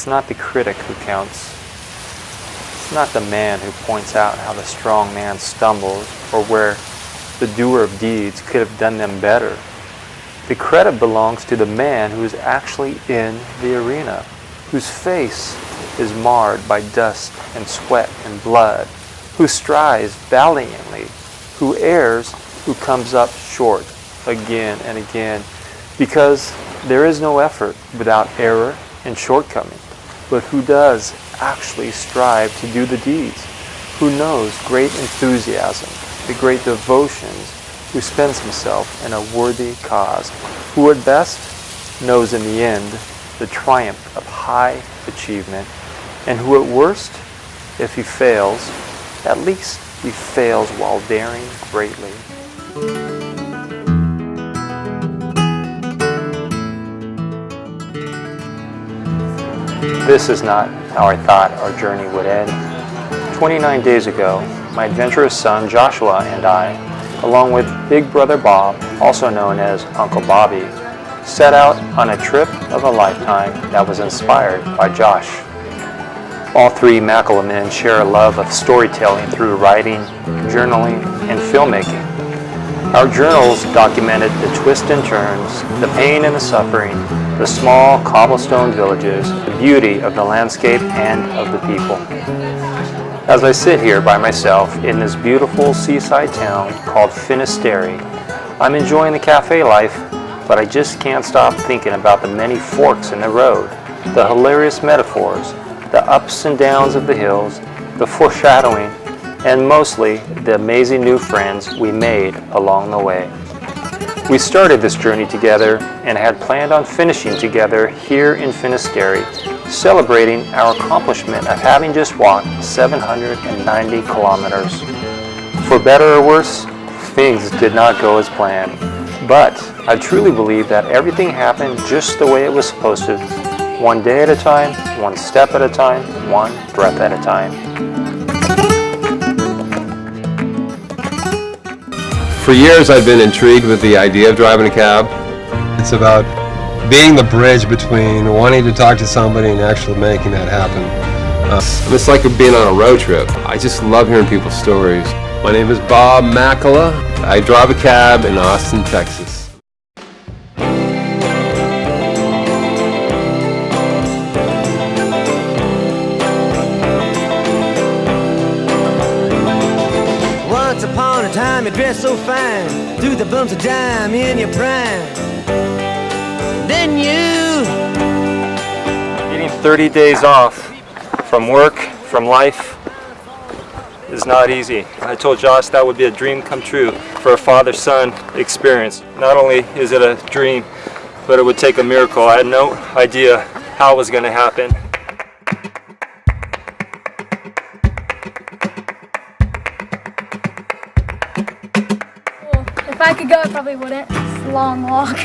It's not the critic who counts. It's not the man who points out how the strong man stumbles or where the doer of deeds could have done them better. The credit belongs to the man who is actually in the arena, whose face is marred by dust and sweat and blood, who strives valiantly, who errs, who comes up short again and again, because there is no effort without error and shortcoming, but who does actually strive to do the deeds, who knows great enthusiasm, the great devotions, who spends himself in a worthy cause, who at best knows in the end the triumph of high achievement, and who at worst, if he fails, at least he fails while daring greatly. This is not how I thought our journey would end. 29 days ago, my adventurous son Joshua and I, along with Big Brother Bob, also known as Uncle Bobby, set out on a trip of a lifetime that was inspired by Josh. All three Mackala men share a love of storytelling through writing, journaling, and filmmaking. Our journals documented the twists and turns, the pain and the suffering, the small cobblestone villages, the beauty of the landscape and of the people. As I sit here by myself in this beautiful seaside town called Finisterre, I'm enjoying the cafe life, but I just can't stop thinking about the many forks in the road, the hilarious metaphors, the ups and downs of the hills, the foreshadowing, and mostly the amazing new friends we made along the way. We started this journey together and had planned on finishing together here in Finisterre, celebrating our accomplishment of having just walked 790 kilometers. For better or worse, things did not go as planned, but I truly believe that everything happened just the way it was supposed to, one day at a time, one step at a time, one breath at a time. For years I've been intrigued with the idea of driving a cab. It's about being the bridge between wanting to talk to somebody and actually making that happen. It's like being on a road trip. I just love hearing people's stories. My name is Bob Mackala. I drive a cab in Austin, Texas. Once upon a time you dressed so fine, threw the bumps of dime in your prime. Then you Getting 30 days off from work, from life, is not easy. I told Josh that would be a dream come true for a father-son experience. Not only is it a dream, but it would take a miracle. I had no idea how it was going to happen. If I could go, I probably wouldn't. It's a long walk. I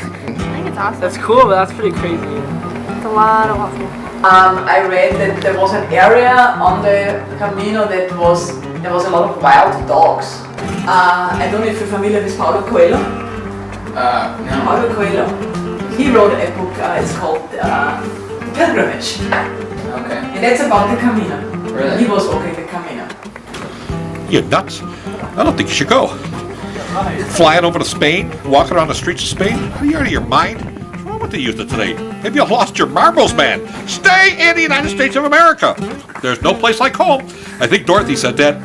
think it's awesome. That's cool, but that's pretty crazy. It's a lot of walking. I read that there was an area on the Camino that there was a lot of wild dogs. I don't know if you're familiar with Paulo Coelho. No. Paulo Coelho. He wrote a book. It's called Pilgrimage, Okay. and that's about the Camino. Really? He was walking the Camino. You nuts? I don't think you should go. Flying over to Spain, walking around the streets of Spain? Are you out of your mind? What's wrong with the youth of today? Have you lost your marbles, man? Stay in the United States of America. There's no place like home. I think Dorothy said that.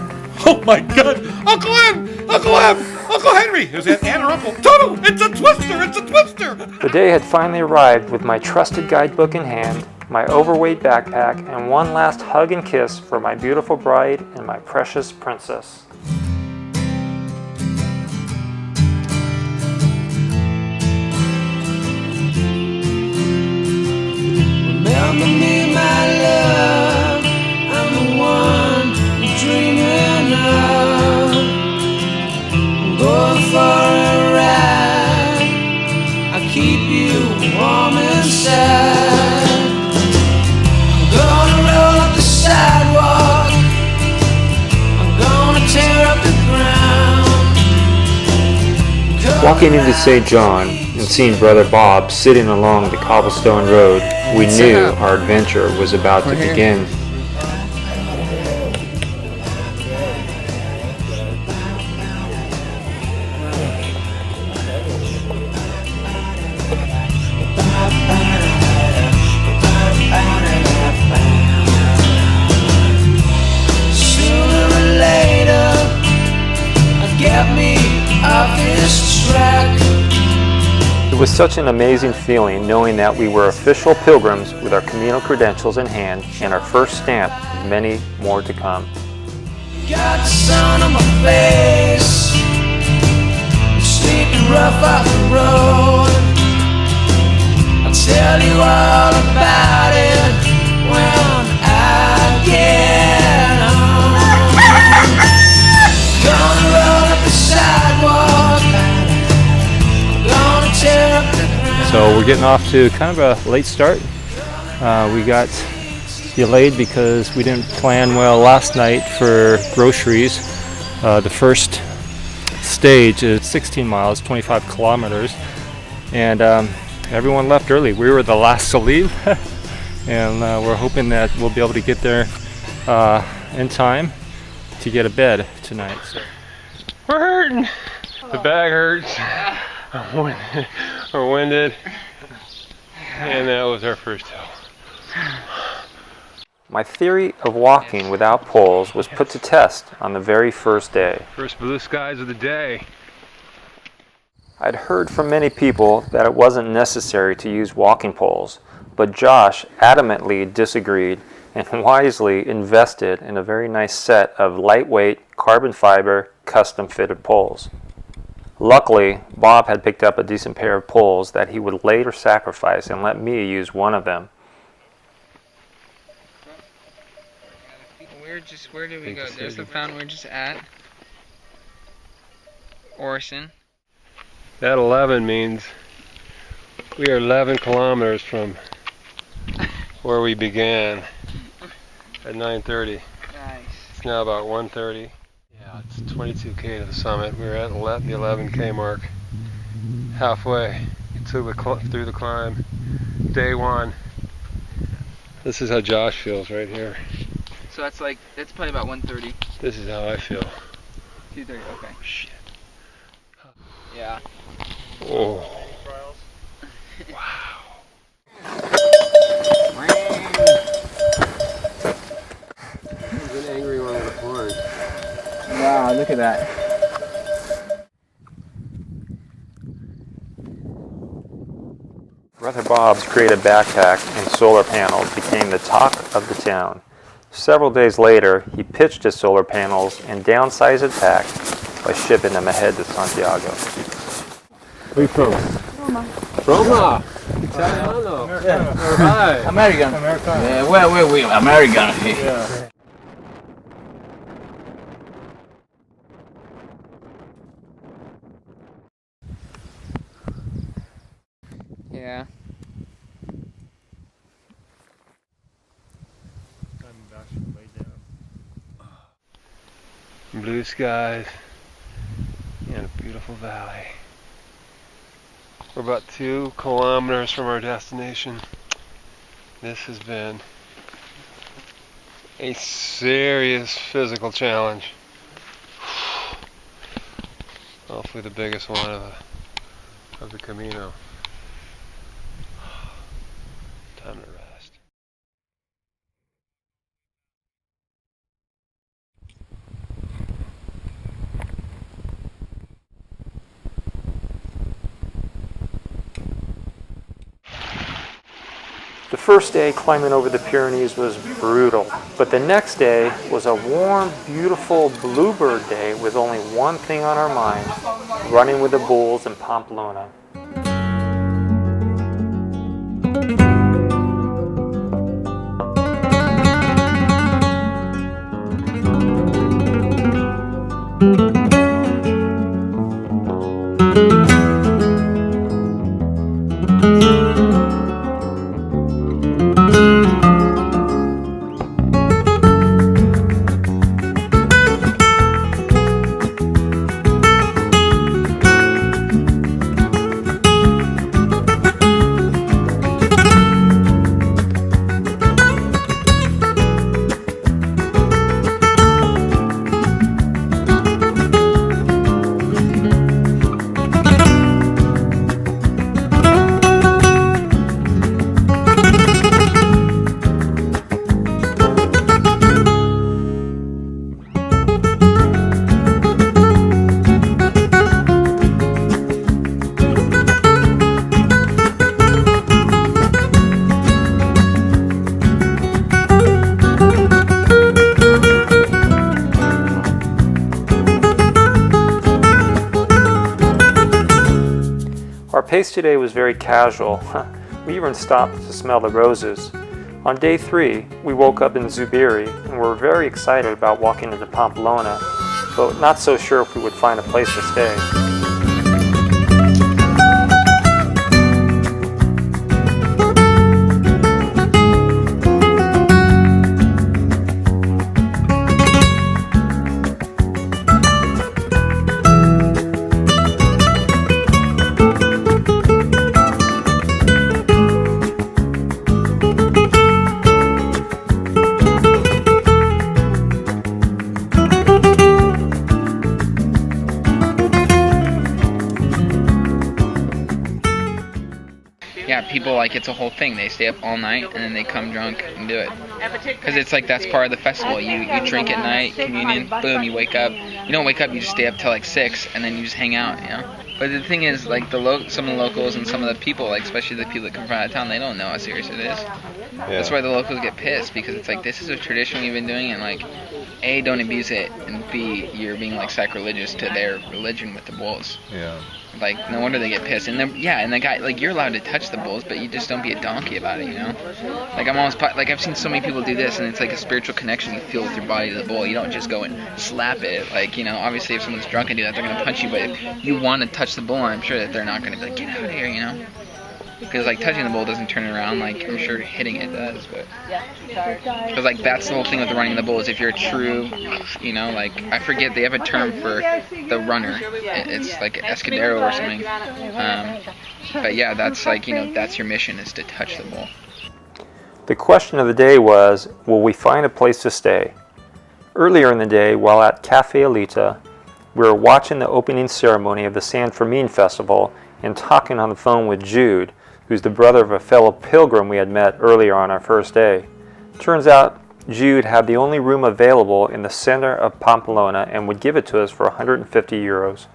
Oh my God! Uncle Em! Uncle Em! Uncle Henry! Is that aunt or uncle? Toto! It's a twister! It's a twister! The day had finally arrived with my trusted guidebook in hand, my overweight backpack, and one last hug and kiss for my beautiful bride and my precious princess. remember me, my love. I'm the one you're dreaming of. I'm going for a ride. I'll keep you warm inside. I'm gonna roll up the sidewalk. I'm gonna tear up the ground. Walking into St. John and seeing Brother Bob sitting along the cobblestone road, we knew our adventure was about to begin. Sooner or later, get me off this track. It was such an amazing feeling knowing that we were official pilgrims with our Camino credentials in hand and our first stamp of many more to come. Got the sun on my face, sleeping rough off the road. I'll tell you all about it when I get home. Gonna roll up the sidewalk, gonna tear up the ground. So we're getting off to kind of a late start. We got delayed because we didn't plan well last night for groceries. The first stage is 16 miles, 25 kilometers, and everyone left early. We were the last to leave, and we're hoping that we'll be able to get there in time to get a bed tonight. So. We're hurting. The back hurts. We're winded. And that was our first hill. My theory of walking without poles was put to test on the very first day. First blue skies of the day. I'd heard from many people that it wasn't necessary to use walking poles, but Josh adamantly disagreed and wisely invested in a very nice set of lightweight carbon fiber custom fitted poles. Luckily, Bob had picked up a decent pair of poles that he would later sacrifice and let me use one of them. Where do we go? There's the fountain we're just at. Orson. That 11 means we are 11 kilometers from where we began at 9:30. Nice. It's now about 1:30. Yeah, it's 22K to the summit. We're at the 11K mark. Halfway through the climb. Day one. This is how Josh feels right here. So that's probably about 1:30. This is how I feel. 2:30. Okay. Oh, shit. Yeah. Oh. Wow. He's an angry one with a horn. Wow, look at that. Brother Bob's created backpack and solar panels became the talk of the town. Several days later, he pitched his solar panels and downsized his pack by shipping them ahead to Santiago. Where are you from? Roma. Italiano. Yeah. Hi. American. Yeah, where we American. Yeah. Yeah. Blue skies and a beautiful valley. We're about 2 kilometers from our destination. This has been a serious physical challenge. Hopefully the biggest one of the Camino. Time to rest. The first day climbing over the Pyrenees was brutal, but the next day was a warm, beautiful bluebird day with only one thing on our minds: running with the bulls in Pamplona. Our pace today was very casual. We even stopped to smell the roses. On day 3, we woke up in Zubiri and were very excited about walking into Pamplona, but not so sure if we would find a place to stay. Yeah, people, like, it's a whole thing. They stay up all night and then they come drunk and do it. Because it's like, that's part of the festival. You drink at night, communion, boom, you wake up. You don't wake up, you just stay up till like 6 and then you just hang out, you know? But the thing is, like, some of the locals and some of the people, like, especially the people that come from out of town, they don't know how serious it is. Yeah. That's why the locals get pissed, because it's like, this is a tradition we've been doing, and like, A, don't abuse it, and B, you're being like sacrilegious to their religion with the bulls. Yeah. Like, no wonder they get pissed. And then, yeah, and the guy, like, you're allowed to touch the bulls, but you just don't be a donkey about it, you know? Like, I've seen so many people do this, and it's like a spiritual connection you feel with your body to the bull. You don't just go and slap it. Like, you know, obviously if someone's drunk and do that, they're gonna punch you, but if you want to touch the bull, I'm sure that they're not gonna be like, get out of here, you know? Because, like, touching the bull doesn't turn it around, like, I'm sure hitting it does, but... Because, like, that's the whole thing with the running the bull, is if you're a true, you know, like, I forget, they have a term for the runner. It's like escudero or something. But yeah, that's like, you know, that's your mission, is to touch the bull. The question of the day was, will we find a place to stay? Earlier in the day, while at Cafe Alita, we were watching the opening ceremony of the San Fermin Festival and talking on the phone with Jude, who's the brother of a fellow pilgrim we had met earlier on our first day. Turns out Jude had the only room available in the center of Pamplona and would give it to us for 150 euros.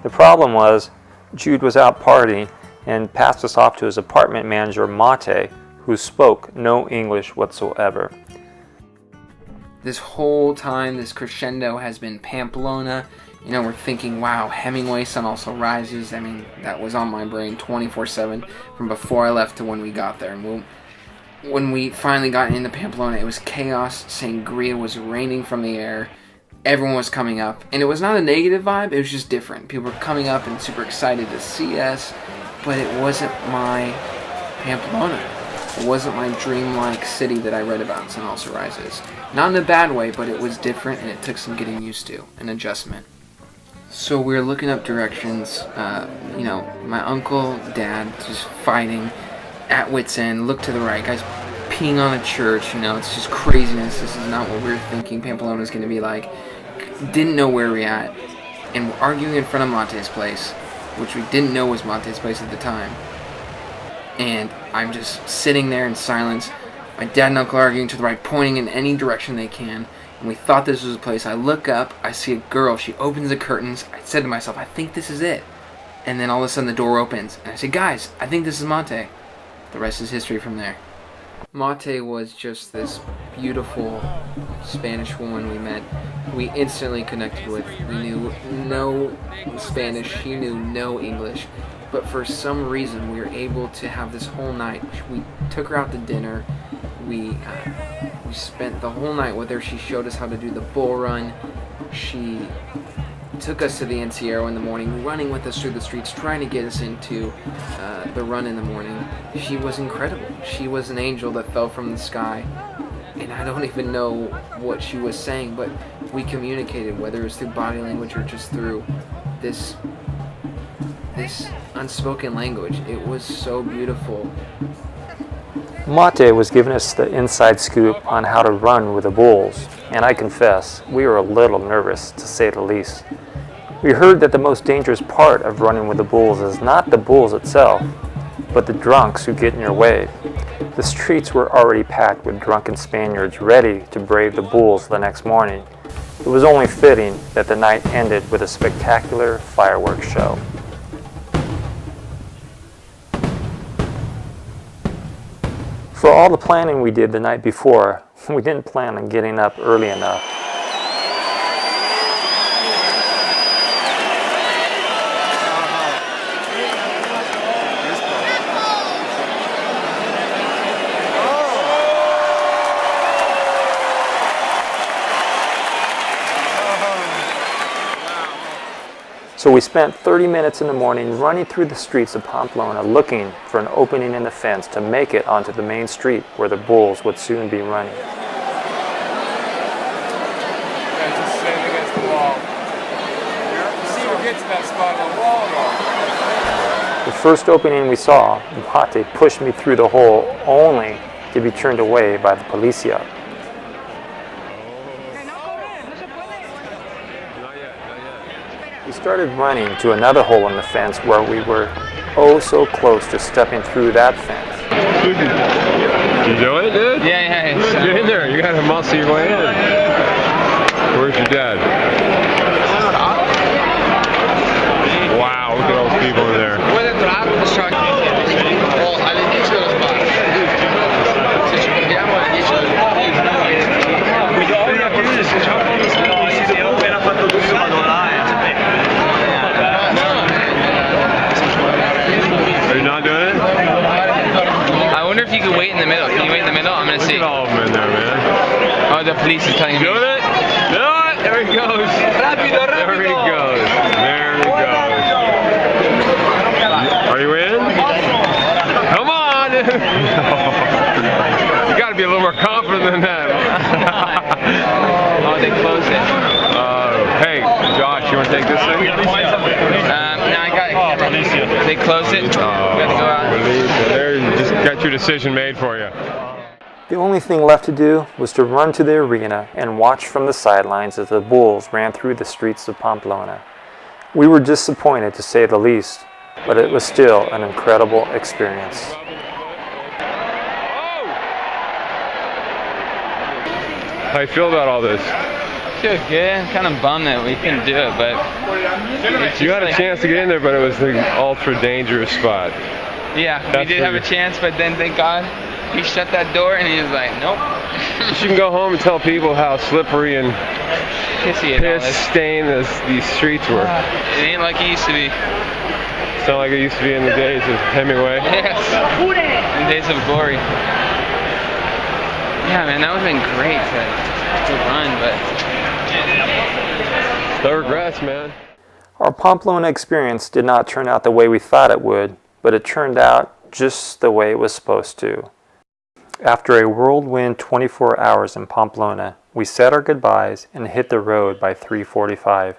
The problem was, Jude was out partying and passed us off to his apartment manager Mate, who spoke no English whatsoever. This whole time, this crescendo has been Pamplona. You know, we're thinking, wow, Hemingway, Sun Also Rises. I mean, that was on my brain 24/7 from before I left to when we got there. And when we finally got into Pamplona, it was chaos. Sangria was raining from the air. Everyone was coming up. And it was not a negative vibe, it was just different. People were coming up and super excited to see us. But it wasn't my Pamplona. It wasn't my dreamlike city that I read about in Sun Also Rises. Not in a bad way, but it was different and it took some getting used to, an adjustment. So we were looking up directions, you know, my uncle, dad, just fighting at wit's end, look to the right, guys peeing on a church, you know, it's just craziness, this is not what we were thinking Pamplona's going to be like, didn't know where we're at, and we're arguing in front of Mate's place, which we didn't know was Mate's place at the time, and I'm just sitting there in silence, my dad and uncle arguing to the right, pointing in any direction they can, and we thought this was a place. I look up, I see a girl, she opens the curtains, I said to myself, I think this is it. And then all of a sudden the door opens, and I say, guys, I think this is Mate. The rest is history from there. Mate was just this beautiful Spanish woman we met. We instantly connected with. We knew no Spanish, she knew no English. But for some reason, we were able to have this whole night. We took her out to dinner. We spent the whole night with her. She showed us how to do the bull run. She took us to the Encierro in the morning, running with us through the streets, trying to get us into the run in the morning. She was incredible. She was an angel that fell from the sky. And I don't even know what she was saying, but we communicated, whether it was through body language or just through this unspoken language. It was so beautiful. Mate was giving us the inside scoop on how to run with the bulls, and I confess, we were a little nervous, to say the least. We heard that the most dangerous part of running with the bulls is not the bulls itself, but the drunks who get in your way. The streets were already packed with drunken Spaniards ready to brave the bulls the next morning. It was only fitting that the night ended with a spectacular fireworks show. For all the planning we did the night before, we didn't plan on getting up early enough. So we spent 30 minutes in the morning running through the streets of Pamplona looking for an opening in the fence to make it onto the main street where the bulls would soon be running. Just standing against the wall. You see what gets to that spot on the wall though. The first opening we saw, Mate pushed me through the hole only to be turned away by the policia. We started running to another hole in the fence where we were oh so close to stepping through that fence. You doing it, dude? Yeah. Get in there. You gotta muscle your way in. Where's your dad? Wow, look at all those people in there. Are you not doing it? I wonder if you could wait in the middle. Can you wait in the middle? I'm gonna see. Look at all of them in there, man. Oh, the police is telling me. Doing it? Do it! There he goes. There he goes. There he goes. Are you in? Come on! You gotta be a little more confident than that. Oh, they closed it. Hey, Josh, you wanna take this thing? No, I got it. They closed it. We gotta go out. There, you just got your decision made for you. The only thing left to do was to run to the arena and watch from the sidelines as the bulls ran through the streets of Pamplona. We were disappointed to say the least, but it was still an incredible experience. How you feel about all this? Feel good. I'm kind of bummed that we couldn't do it, but You had a chance to get in there, but it was the ultra dangerous spot. Yeah, we That's did have a pretty- chance, but then thank God he shut that door and he was like, nope. You can go home and tell people how slippery and Pissy and all piss this. stained these streets were. It ain't like it used to be. It's not like it used to be in the days of Hemingway. Yes. In days of glory. Yeah, man, that would have been great to run, but No regrets, man. Our Pamplona experience did not turn out the way we thought it would, but it turned out just the way it was supposed to. After a whirlwind 24 hours in Pamplona, we said our goodbyes and hit the road by 3:45.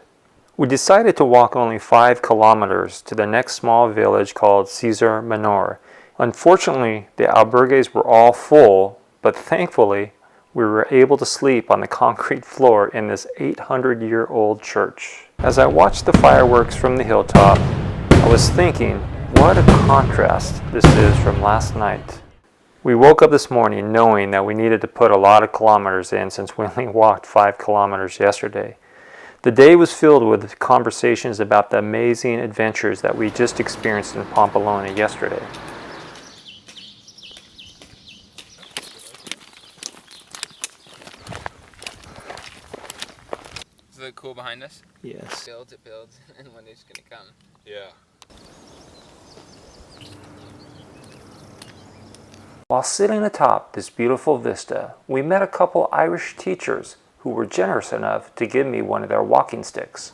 We decided to walk only 5 kilometers to the next small village called Cesar Menor. Unfortunately, the albergues were all full, but thankfully, we were able to sleep on the concrete floor in this 800-year-old church. As I watched the fireworks from the hilltop, I was thinking, what a contrast this is from last night. We woke up this morning knowing that we needed to put a lot of kilometers in since we only walked 5 kilometers yesterday. The day was filled with conversations about the amazing adventures that we just experienced in Pamplona yesterday. does it look cool behind us? Yes. It builds, and one day's gonna come. Yeah. While sitting atop this beautiful vista, we met a couple Irish teachers who were generous enough to give me one of their walking sticks.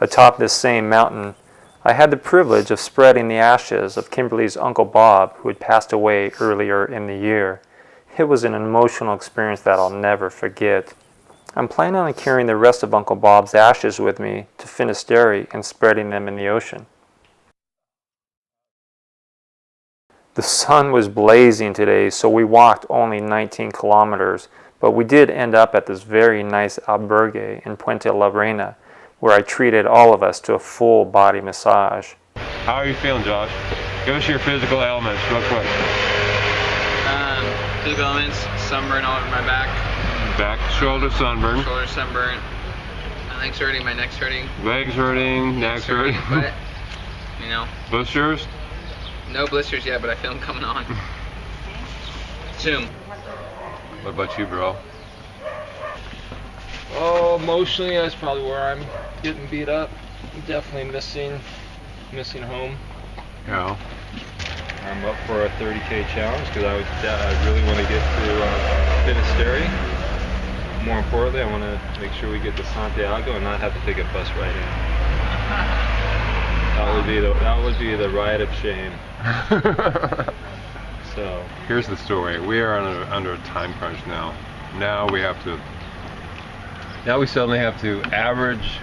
Atop this same mountain, I had the privilege of spreading the ashes of Kimberly's Uncle Bob, who had passed away earlier in the year. It was an emotional experience that I'll never forget. I'm planning on carrying the rest of Uncle Bob's ashes with me to Finisterre and spreading them in the ocean. The sun was blazing today, so we walked only 19 kilometers, but we did end up at this very nice albergue in Puente La Reina, where I treated all of us to a full body massage. How are you feeling, Josh? Give us your physical elements real quick. Physical elements, sunburn all over my back, Back, shoulder, sunburn. shoulder sunburn, my legs hurting, my neck's hurting, Legs hurting, neck's hurting. but, you know, Blisters? no blisters yet, but I feel them coming on. Soon. What about you, bro? Oh, emotionally, that's probably where I'm getting beat up. Definitely missing home. Yeah. I'm up for a 30K challenge because I really want to get to Finisterre. more importantly, I want to make sure we get to Santiago and not have to take a bus ride in. That would be the ride of shame. So here's the story. We are under a time crunch now. Now we suddenly have to average,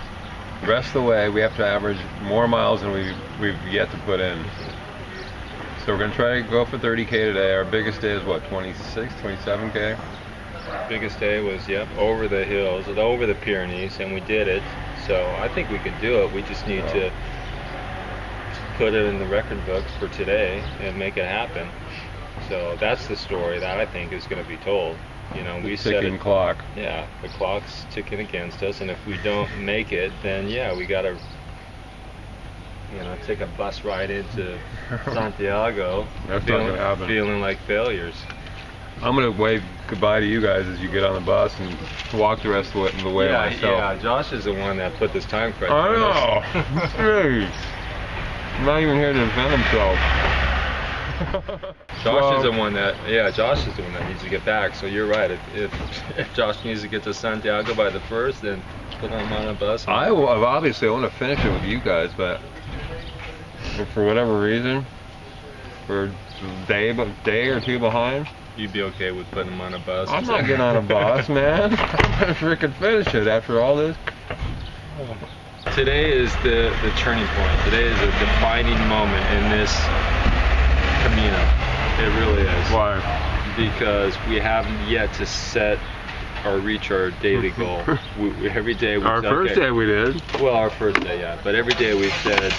the rest of the way, we have to average more miles than we've yet to put in. So we're going to try to go for 30K today. Our biggest day is what, 26, 27K? biggest day was, over the hills, over the Pyrenees, and we did it. So I think we could do it. We just need to put it in the record books for today and make it happen. So that's the story that I think is going to be told. You know, we set ticking clock. Yeah, the clock's ticking against us, and if we don't make it, then we got to, take a bus ride into Santiago. That's not going to happen. Feeling like failures. I'm going to wave goodbye to you guys as you get on the bus and walk the rest of the way myself. Yeah, Josh is the one that put this time crunch I on us. know. Jeez. I'm not even here to defend himself. Josh is the one that needs to get back. So you're right. If Josh needs to get to Santiago by the 1st, then put him on a bus. I want to finish it with you guys, but for whatever reason, for a day or two behind, you'd be okay with putting him on a bus. I'm not getting on a bus, man. I'm gonna freaking finish it after all this. Today is the turning point. Today is a defining moment in this Camino. It really is. Why? Because we haven't yet to set or reach our daily goal. Every day we Our first day we did. Well, our first day, but every day we've said,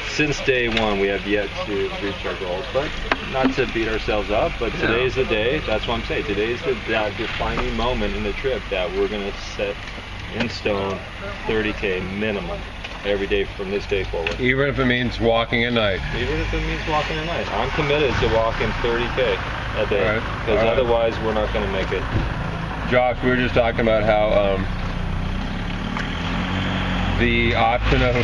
since day one we have yet to reach our goals. But not to beat ourselves up, but today's the day. That's what I'm saying. Today's that defining moment in the trip that we're going to set in stone 30K minimum every day from this day forward. Even if it means walking at night. Even if it means walking at night. I'm committed to walking 30K a day. Because otherwise we're not going to make it. Josh, we were just talking about how the option of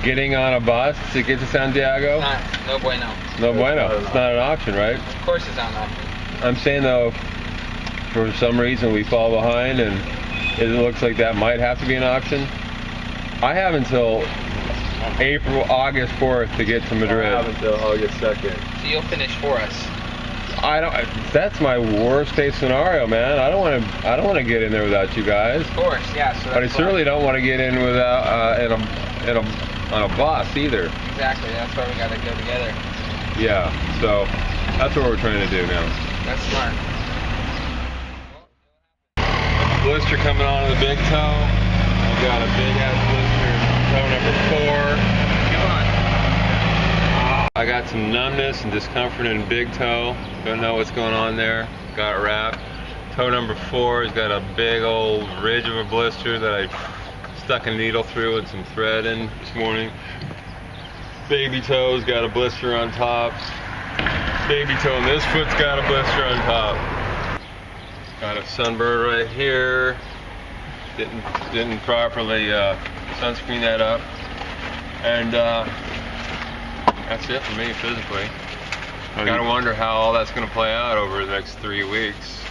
getting on a bus to get to Santiago? No bueno. No bueno. It's not an option, right? Of course it's not an option. I'm saying though, for some reason we fall behind and it looks like that might have to be an option. I have until August 4th to get to Madrid. I have until August 2nd. So you'll finish for us. That's my worst case scenario, man. I don't want to get in there without you guys. Of course, yeah. So but I certainly don't want to get in without on a bus either. Exactly. That's why we got to go together. Yeah. So that's what we're trying to do now. That's smart. Blister coming onto the big toe. I've got a big ass blister, toe number 4. I got some numbness and discomfort in big toe. Don't know what's going on there. Got it wrapped. Toe number 4 has got a big old ridge of a blister that I stuck a needle through and some thread in this morning. Baby toe's got a blister on top. Baby toe in this foot's got a blister on top. Got a sunburn right here. Didn't properly sunscreen that up. And that's it for me physically. Gotta wonder how all that's gonna play out over the next 3 weeks.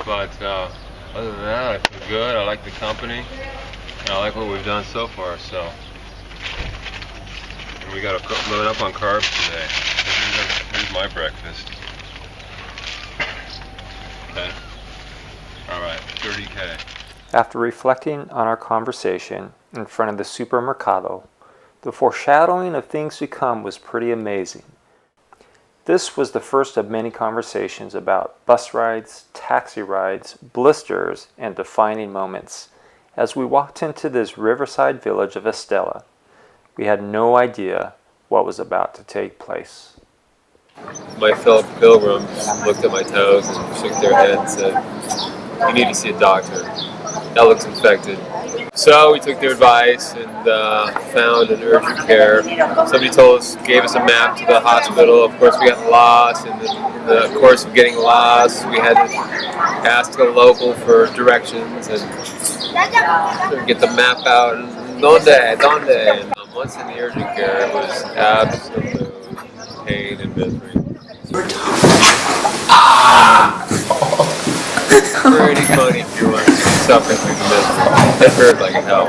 But other than that, I feel good. I like the company. And I like what we've done so far. So, and we gotta load up on carbs today. Here's my breakfast. Okay. All right, 30K. After reflecting on our conversation in front of the supermercado, the foreshadowing of things to come was pretty amazing. This was the first of many conversations about bus rides, taxi rides, blisters, and defining moments as we walked into this riverside village of Estella. We had no idea what was about to take place. My fellow pilgrims looked at my toes and shook their heads and said, "You need to see a doctor. That looks infected." So we took their advice and found an urgent care. Somebody gave us a map to the hospital. Of course, we got lost. And in the course of getting lost, we had to ask a local for directions and get the map out. And donde? And once in the urgent care, it was absolute pain and misery. Pretty funny if you want to suffer through the misery. It hurt like hell.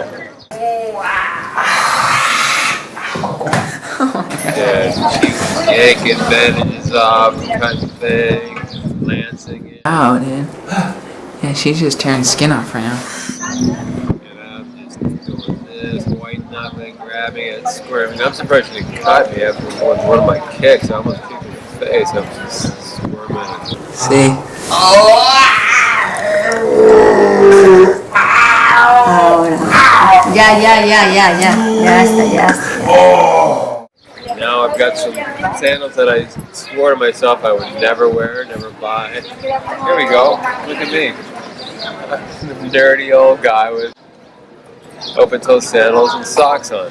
Yeah, she's yanking bandages off, cutting things, lancing it. Oh, dude. Yeah, she's just tearing skin off right now. And I'm just doing this, white nothing, grabbing it, squirming. I'm surprised she didn't cut me after one of my kicks. I almost kicked her in the face. I was just squirming. See? Ya está. Now I've got some sandals that I swore to myself I would never wear, never buy. Here we go. Look at me. Dirty old guy with open-toe sandals and socks on.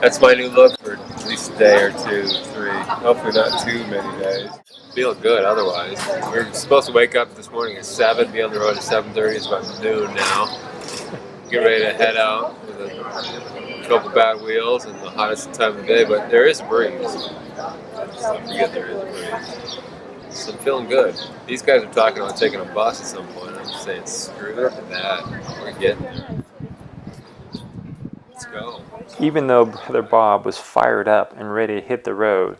That's my new look for at least a day or two, 3. Hopefully not too many days. Feeling good otherwise. We were supposed to wake up this morning at 7, be on the road at 7:30. It's about noon now. Get ready to head out with a couple bad wheels and the hottest time of the day, but there is a breeze. Don't forget there is a breeze. So I'm feeling good. These guys are talking about taking a bus at some point. I'm saying screw that. We're getting there. Let's go. Even though Brother Bob was fired up and ready to hit the road,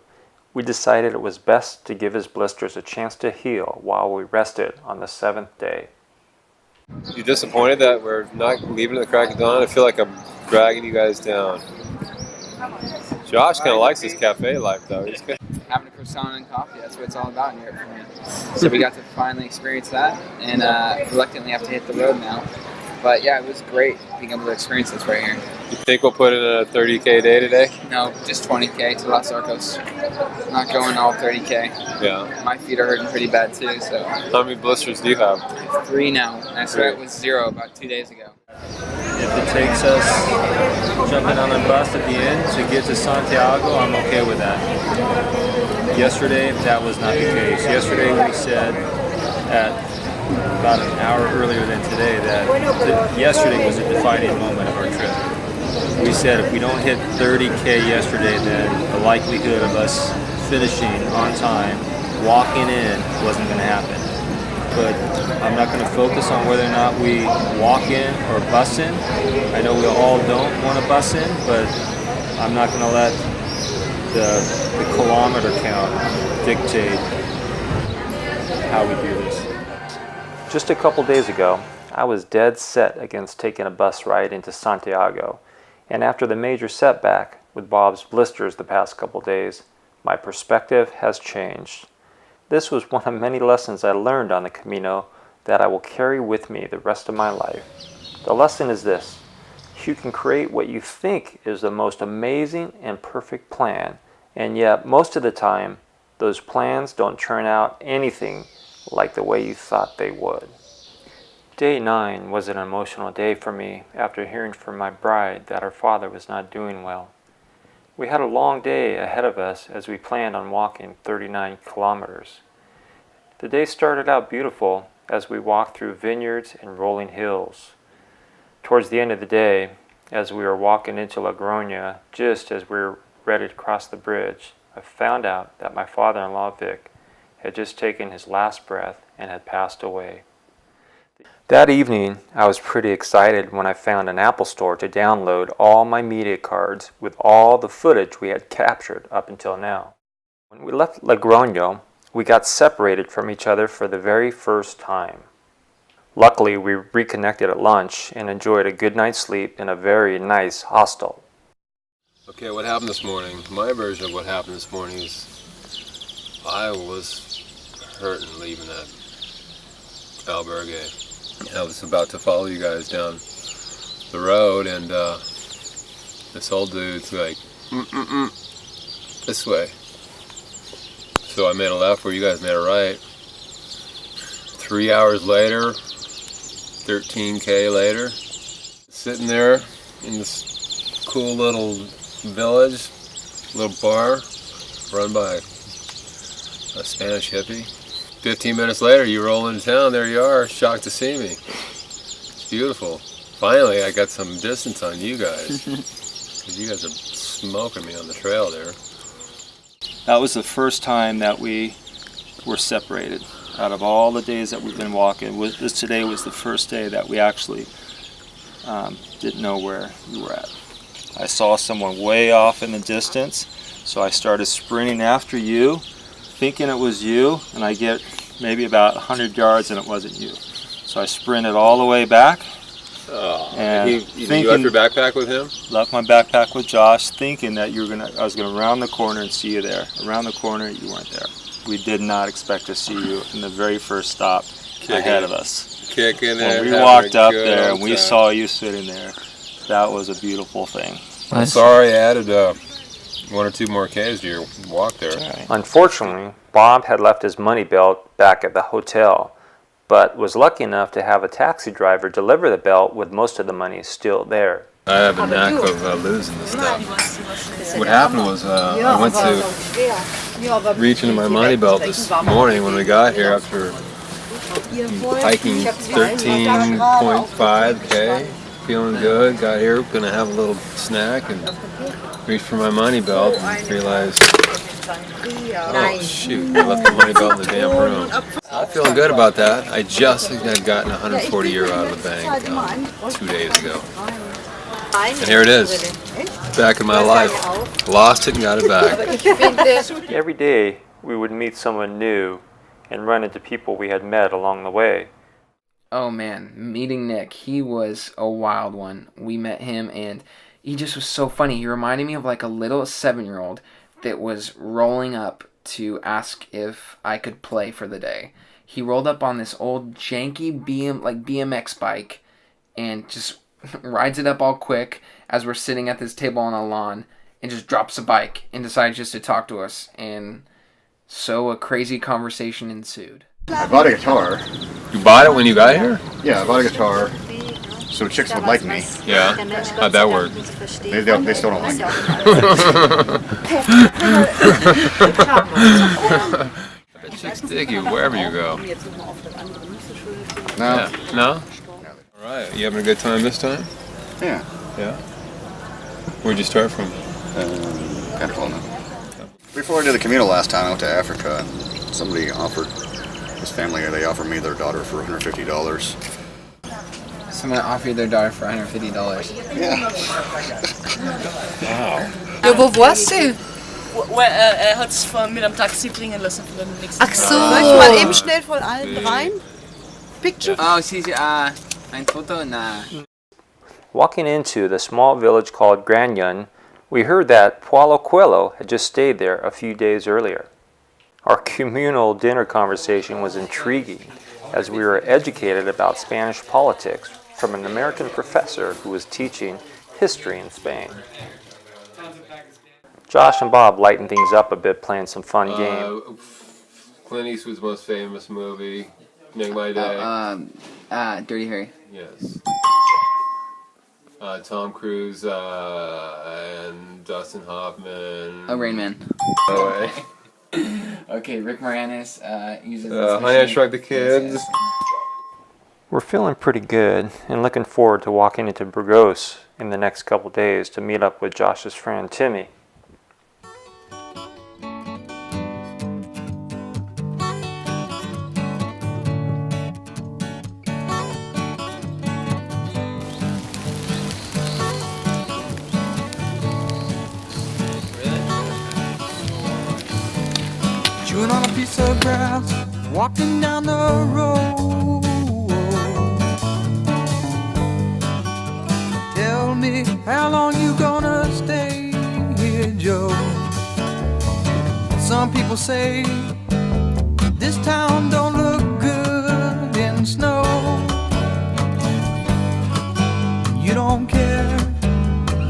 we decided it was best to give his blisters a chance to heal while we rested on the 7th day. You disappointed that we're not leaving at the crack of dawn? I feel like I'm dragging you guys down. Josh kind of likes this cafe life, though. He's good. Having a croissant and coffee, that's what it's all about in Europe for me. So we got to finally experience that, and reluctantly have to hit the road now. But yeah, it was great being able to experience this right here. You think we'll put in a 30K day today? No, just 20K to Los Arcos. Not going all 30K. Yeah. My feet are hurting pretty bad too, so. How many blisters do you have? 3 now. I started with 0 about 2 days ago. If it takes us jumping on a bus at the end to get to Santiago, I'm okay with that. Yesterday, that was not the case. Yesterday we said at about an hour earlier than today that yesterday was a defining moment of our trip. We said if we don't hit 30K yesterday, then the likelihood of us finishing on time, walking in, wasn't going to happen. But I'm not going to focus on whether or not we walk in or bus in. I know we all don't want to bus in, but I'm not going to let the kilometer count dictate how we do this. Just a couple days ago, I was dead set against taking a bus ride into Santiago, and after the major setback with Bob's blisters the past couple days, my perspective has changed. This was one of many lessons I learned on the Camino that I will carry with me the rest of my life. The lesson is this: you can create what you think is the most amazing and perfect plan, and yet most of the time, those plans don't turn out anything like the way you thought they would. Day 9 was an emotional day for me after hearing from my bride that her father was not doing well. We had a long day ahead of us as we planned on walking 39 kilometers. The day started out beautiful as we walked through vineyards and rolling hills. Towards the end of the day, as we were walking into Logroño, just as we were ready to cross the bridge, I found out that my father-in-law Vic had just taken his last breath and had passed away. That evening, I was pretty excited when I found an Apple store to download all my media cards with all the footage we had captured up until now. When we left Logroño, we got separated from each other for the very first time. Luckily, we reconnected at lunch and enjoyed a good night's sleep in a very nice hostel. Okay, what happened this morning? My version of what happened this morning is I was hurting leaving that albergue. I was about to follow you guys down the road, and this old dude's like, this way. So I made a left where you guys made a right. 3 hours later, 13K later, sitting there in this cool little village, little bar run by a Spanish hippie. 15 minutes later, you roll into town, there you are, shocked to see me. It's beautiful. Finally, I got some distance on you guys, because you guys are smoking me on the trail there. That was the first time that we were separated. out of all the days that we've been walking, today was the first day that we actually didn't know where we were at. I saw someone way off in the distance, so I started sprinting after you, thinking it was you, and I get maybe about 100 yards and it wasn't you. So I sprinted all the way back. And you left your backpack with him? Left my backpack with Josh, thinking that I was gonna round the corner and see you there. Around the corner, you weren't there. We did not expect to see you in the very first stop ahead of us. Kicking it. When we walked up there and we saw you sitting there, that was a beautiful thing. I'm sorry I added 1 or 2 more Ks to your walk there. Right. Unfortunately, Bob had left his money belt back at the hotel, but was lucky enough to have a taxi driver deliver the belt with most of the money still there. I have a knack of losing this stuff. What happened was I went to reach into my money belt this morning when we got here after hiking 13.5 K, feeling good, got here, gonna have a little snack and reached for my money belt and realized, oh shoot, I left the money belt in the damn room. I'm feeling good about that. I just had gotten 140 euro out of the bank 2 days ago. And here it is, back in my life. Lost it and got it back. Every day we would meet someone new and run into people we had met along the way. Oh man, meeting Nick, he was a wild one. We met him and he just was so funny. He reminded me of like a little 7-year-old that was rolling up to ask if I could play for the day. He rolled up on this old janky BMX bike and just rides it up all quick as we're sitting at this table on a lawn and just drops the bike and decides just to talk to us. And so a crazy conversation ensued. I bought a guitar. You bought it when you got here? Yeah, I bought a guitar so chicks would like me. Yeah? How'd that work? They still don't like me. The chicks dig you wherever you go. No. Yeah. No? Alright, you having a good time this time? Yeah. Yeah? Where'd you start from? Pamplona. Before I did the Camino last time, I went to Africa and somebody offered, this family, they offered me their daughter for $150. Someone offered their daughter for $150. Yeah. Wow. Ja, wo warst du? Hat es mit einem Taxi bringen lassen für den nächsten. Ach so. Soll ich mal eben schnell von allen rein? Picture? Oh, see, ein Foto? Nah. Walking into the small village called Granyun, we heard that Paulo Coelho had just stayed there a few days earlier. Our communal dinner conversation was intriguing as we were educated about Spanish politics from an American professor who was teaching history in Spain. Josh and Bob lightened things up a bit playing some fun games. Clint Eastwood's most famous movie, Make My Day. Dirty Harry. Yes. Tom Cruise and Dustin Hoffman. Oh, Rain Man. No way. Okay, Rick Moranis uses Honey, I Shrunk the Kids. We're feeling pretty good and looking forward to walking into Burgos in the next couple days to meet up with Josh's friend Timmy. Chewing on a piece of grass, walking down the road. Tell me, how long you gonna stay here, Joe? Some people say this town don't look good in snow. You don't care,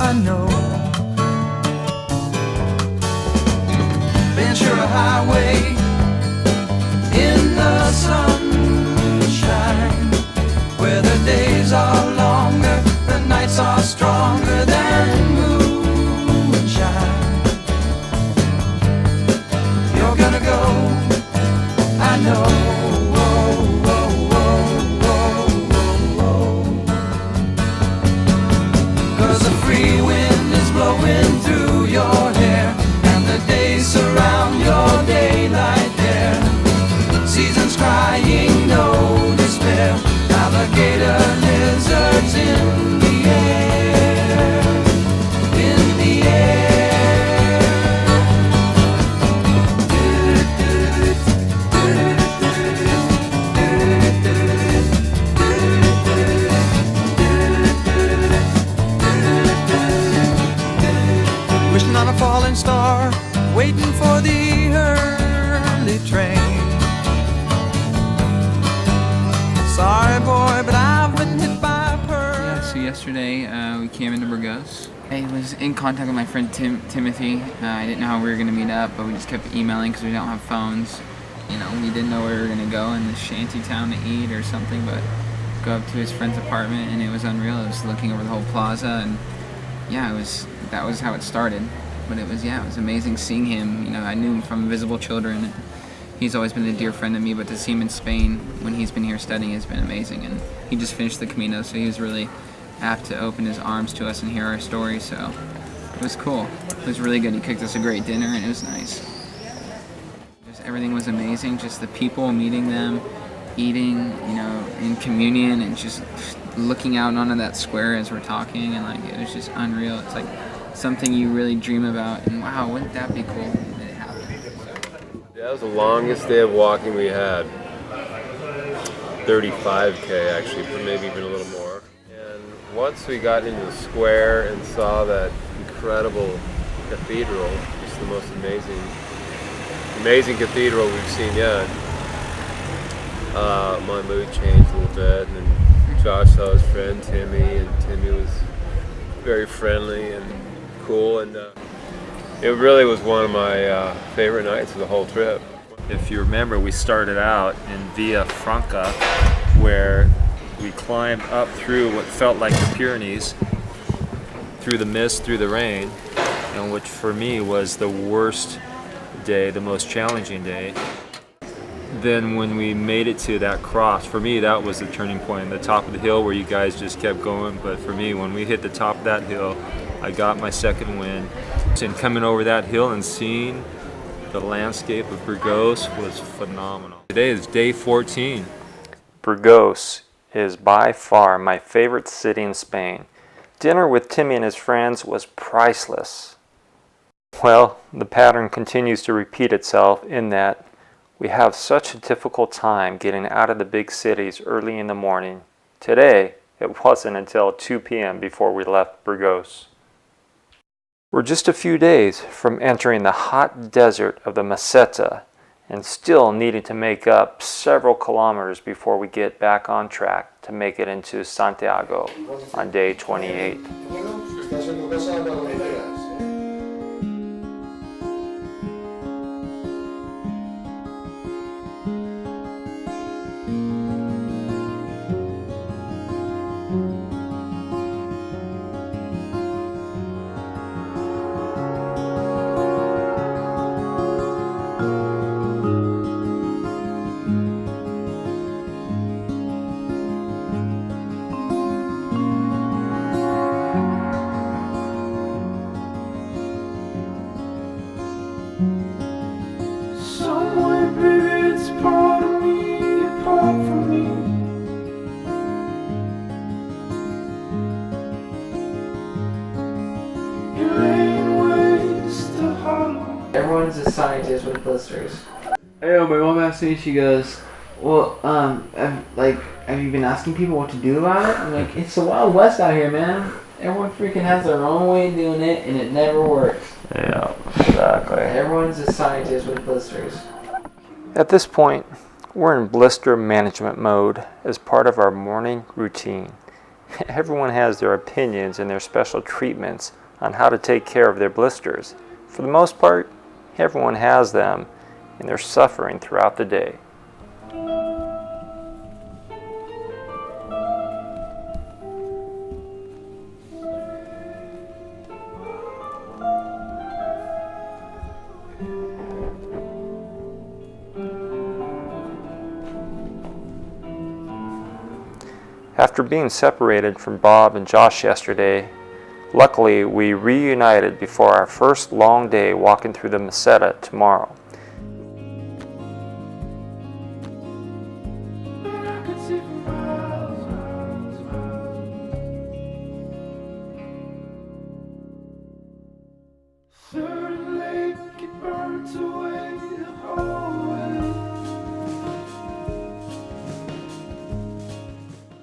I know. Ventura Highway in the sunshine, where the days are longer, the nights are stronger than moonshine. You're gonna go, I know. Fine Star, waiting for the early train. Sorry boy, but I've been hit by a Yeah, so yesterday we came into Burgos. I was in contact with my friend Timothy. I didn't know how we were going to meet up, but we just kept emailing because we don't have phones. You know, we didn't know where we were going to go in this shanty town to eat or something, but go up to his friend's apartment and it was unreal. I was looking over the whole plaza and yeah, that was how it started. But it was amazing seeing him. You know, I knew him from Invisible Children. And he's always been a dear friend to me, but to see him in Spain when he's been here studying has been amazing. And he just finished the Camino, so he was really apt to open his arms to us and hear our story, so it was cool. It was really good. He cooked us a great dinner and it was nice. Just everything was amazing, just the people, meeting them, eating, you know, in communion and just looking out onto that square as we're talking, and like it was just unreal. It's like something you really dream about, and wow, wouldn't that be cool that it happened. Yeah, that was the longest day of walking we had. 35K actually, maybe even a little more. And once we got into the square and saw that incredible cathedral, just the most amazing cathedral we've seen yet, my mood changed a little bit. And then Josh saw his friend Timmy, and Timmy was very friendly and cool, and it really was one of my favorite nights of the whole trip. If you remember, we started out in Via Franca, where we climbed up through what felt like the Pyrenees, through the mist, through the rain, and which for me was the worst day, the most challenging day. Then when we made it to that cross, for me that was the turning point, the top of the hill where you guys just kept going, but for me when we hit the top of that hill, I got my second win. And coming over that hill and seeing the landscape of Burgos was phenomenal. Today is day 14. Burgos is by far my favorite city in Spain. Dinner with Timmy and his friends was priceless. Well, the pattern continues to repeat itself in that we have such a difficult time getting out of the big cities early in the morning. Today, it wasn't until 2 p.m. before we left Burgos. We're just a few days from entering the hot desert of the Meseta and still needing to make up several kilometers before we get back on track to make it into Santiago on day 28. Everyone's a scientist with blisters. Hey, my mom asked me, she goes, well, have you been asking people what to do about it? I'm like, it's the Wild West out here, man. Everyone freaking has their own way of doing it, and it never works. Yeah, exactly. Everyone's a scientist with blisters. At this point, we're in blister management mode as part of our morning routine. Everyone has their opinions and their special treatments on how to take care of their blisters. For the most part, everyone has them, and they're suffering throughout the day. After being separated from Bob and Josh yesterday, luckily we reunited before our first long day walking through the Meseta tomorrow.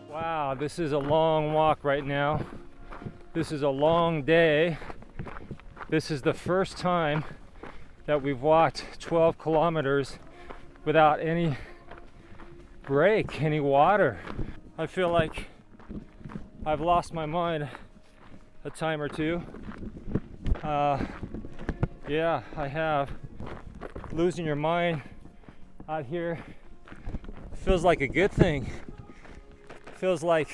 Wow, this is a long walk right now. This is a long day. This is the first time that we've walked 12 kilometers without any break, any water. I feel like I've lost my mind a time or two. Yeah, I have. Losing your mind out here feels like a good thing. Feels like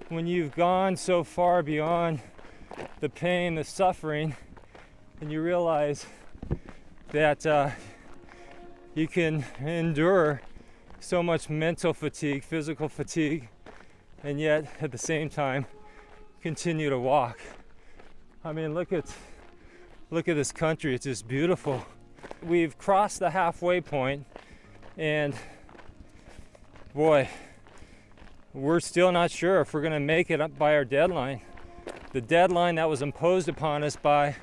when you've gone so far beyond the pain, the suffering, and you realize that you can endure so much mental fatigue, physical fatigue, and yet at the same time continue to walk. I mean, look at this country. It's just beautiful. We've crossed the halfway point, and boy, we're still not sure if we're going to make it up by our deadline. The deadline that was imposed upon us by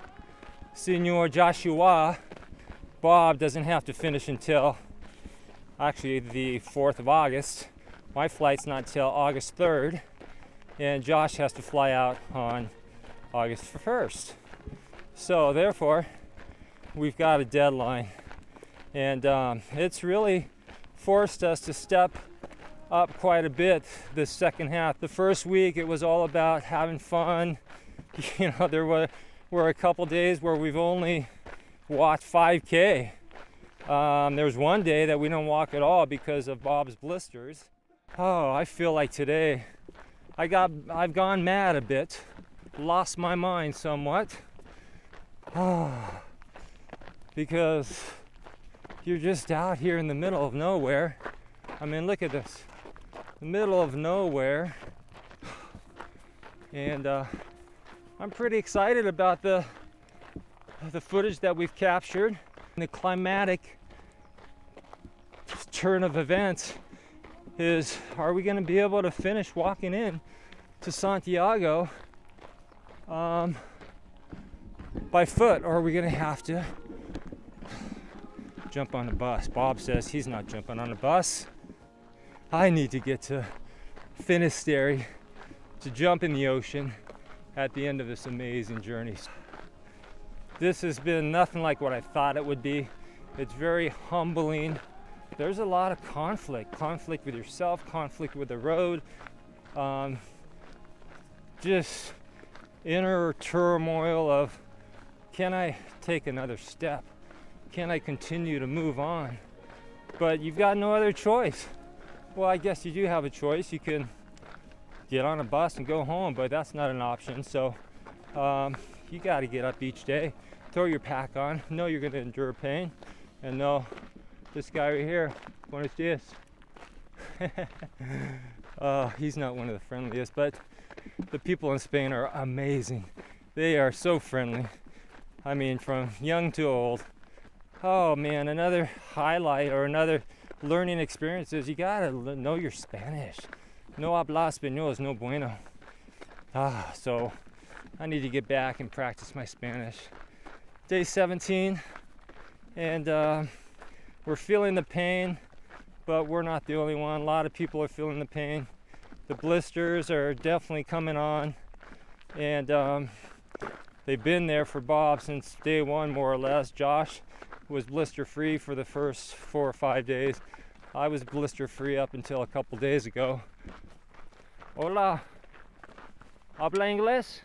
Senor Joshua. Bob doesn't have to finish until actually the 4th of August. My flight's not till August 3rd, and Josh has to fly out on August 1st. So therefore, we've got a deadline, and it's really forced us to step up quite a bit this second half. The first week it was all about having fun. You know, there were a couple days where we've only walked 5K. There was one day that we didn't walk at all because of Bob's blisters. Oh, I feel like today I've gone mad a bit, lost my mind somewhat. Oh, because you're just out here in the middle of nowhere. I mean, look at this. The middle of nowhere. And I'm pretty excited about the footage that we've captured. The climatic turn of events is, are we going to be able to finish walking in to Santiago by foot, or are we going to have to jump on the bus? Bob says he's not jumping on the bus. I need to get to Finisterre to jump in the ocean at the end of this amazing journey. This has been nothing like what I thought it would be. It's very humbling. There's a lot of conflict with yourself, conflict with the road, just inner turmoil of, can I take another step? Can I continue to move on? But you've got no other choice. Well, I guess you do have a choice. You can get on a bus and go home, but that's not an option. So you got to get up each day, throw your pack on, know you're going to endure pain, and know this guy right here, buenos dias. He's not one of the friendliest, but the people in Spain are amazing. They are so friendly. I mean, from young to old. Oh man, another highlight or another learning experience is you gotta know your Spanish. No habla español is no bueno. So I need to get back and practice my Spanish. Day 17, and we're feeling the pain, but we're not the only one. A lot of people are feeling the pain. The blisters are definitely coming on, and they've been there for Bob since day one, more or less. Josh was blister free for the first 4 or 5 days. I was blister free up until a couple days ago. Hola, habla inglés?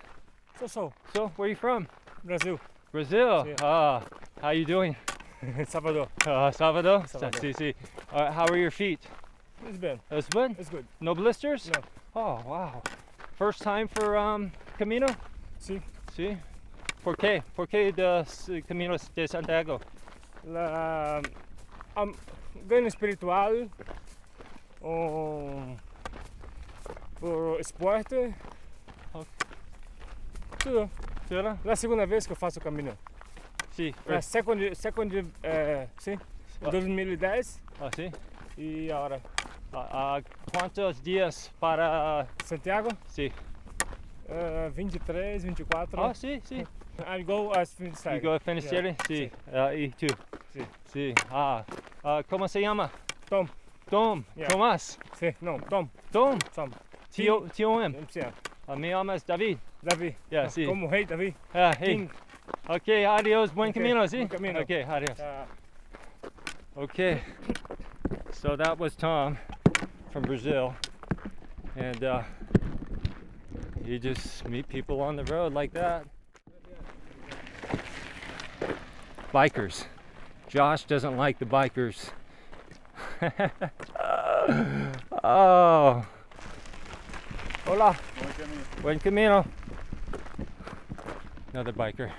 So, where are you from? Brazil. Brazil? Sí. How you doing? Salvador. Salvador? Salvador. Sí. How are your feet? It's good. It's good? It's good. No blisters? No. Oh, wow. First time for Camino? Sí. Sí. ¿Por qué? ¿Por qué the Camino de Santiago? Ganho espiritual, por esporte, tudo. É a segunda vez que eu faço o caminho. Sim. Sim. 2010. Sim. E agora. Quantos dias para Santiago? Sim. 23, 24. Sim. I go as Finisterre. You go a Finisterre? Yeah. Sí. Y tú? Sí. Sí. ¿Cómo se llama? Tom. Tom. Yeah. Tomás. Sí. No, Tom. Tom. Tom. T-O-M. Yeah. Mi nombre es David. David. Yeah, sí. ¿Cómo? Hey, David. Hey. King. Okay, adios, buen Okay, camino, ¿sí? buen camino. Okay, adios. Okay, so that was Tom from Brazil, and you just meet people on the road like that. Bikers. Josh doesn't like the bikers. Oh. Hola. Buen camino. Another biker.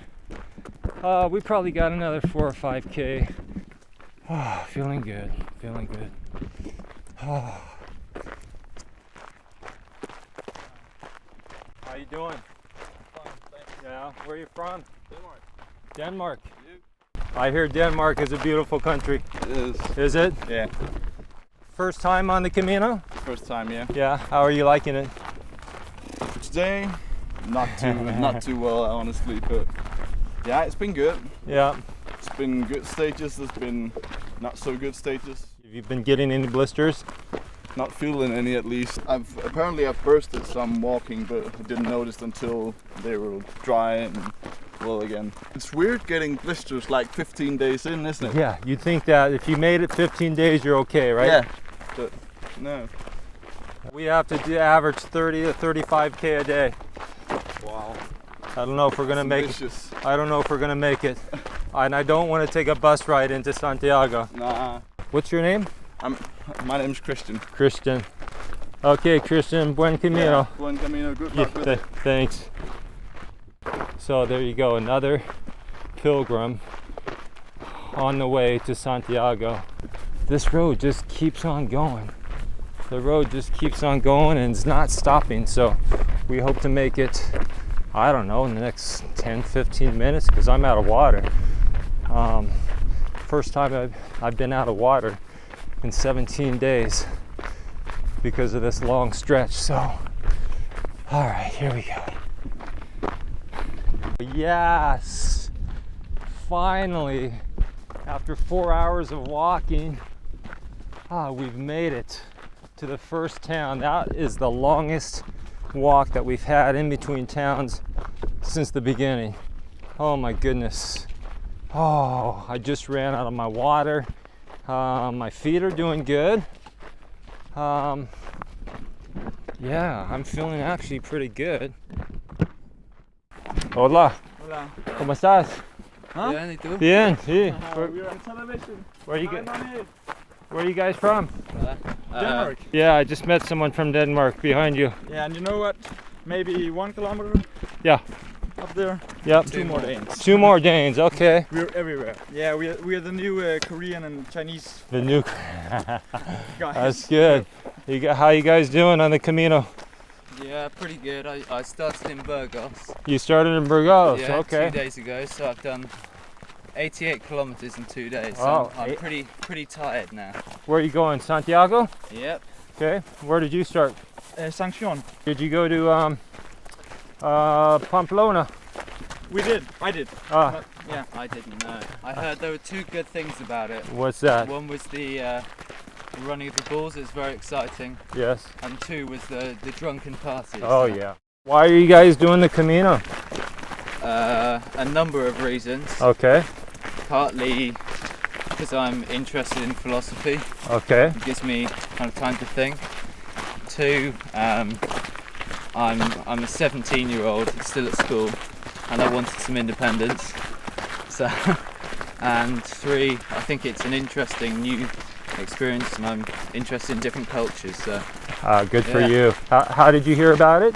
We probably got another 4 or 5K. Oh, feeling good. Feeling good. Oh. How you doing? Fine, thanks. Yeah. Where are you from? Denmark. Denmark. I hear Denmark is a beautiful country. It is. Is it? Yeah. First time on the Camino? First time, yeah. Yeah. How are you liking it? For today, not too well, honestly, but yeah, it's been good. Yeah. It's been good stages. There's been not so good stages. Have you been getting any blisters? Not feeling any, at least. I've bursted some walking, but I didn't notice until they were dry and well again. It's weird getting blisters like 15 days in, isn't it? Yeah, you'd think that if you made it 15 days, you're okay, right? Yeah, but no. We have to average 30 to 35K a day. Wow. I don't know if we're gonna make ambitious. it. I don't know if we're gonna make it. And I don't want to take a bus ride into Santiago. Nah. What's your name? My name's Christian. Christian. Okay, Christian, buen camino. Yeah, buen camino, good luck with it. Thanks. So there you go, another pilgrim on the way to Santiago. This road just keeps on going. The road just keeps on going and it's not stopping. So we hope to make it, I don't know, in the next 10-15 minutes because I'm out of water. First time I've been out of water in 17 days because of this long stretch. So, all right, here we go. Yes, finally, after 4 hours of walking, we've made it to the first town. That is the longest walk that we've had in between towns since the beginning. Oh my goodness. Oh, I just ran out of my water. My feet are doing good. Yeah, I'm feeling actually pretty good. Hola. Hola. ¿Cómo estás? Huh? Bien, ¿y tú? Bien, sí. We're on television. Where are you guys from? Denmark. Yeah, I just met someone from Denmark behind you. Yeah, and you know what? Maybe 1 kilometer Yeah. up there. Yep. 2 more Danes. 2 more Danes, okay. We're everywhere. Yeah, we're the new Korean and Chinese. The new. guys. That's good. How you guys doing on the Camino? Yeah, pretty good. I started in Burgos. You started in Burgos, yeah, okay. 2 days ago, so I've done 88 kilometers in 2 days. So Oh, I'm pretty tired now. Where are you going? Santiago? Yep. Okay. Where did you start? Sanction. Did you go to Pamplona? I did. Ah. Yeah, I didn't know. I heard there were 2 good things about it. What's that? One was the running of the bulls. It was very exciting. Yes. And 2 was the drunken parties. Oh yeah. Why are you guys doing the Camino? A number of reasons. Okay. Partly because I'm interested in philosophy. Okay. It gives me kind of time to think. 2, I'm a 17-year-old still at school, and I wanted some independence. So, and 3, I think it's an interesting new experience, and I'm interested in different cultures. So. Good for you. How did you hear about it?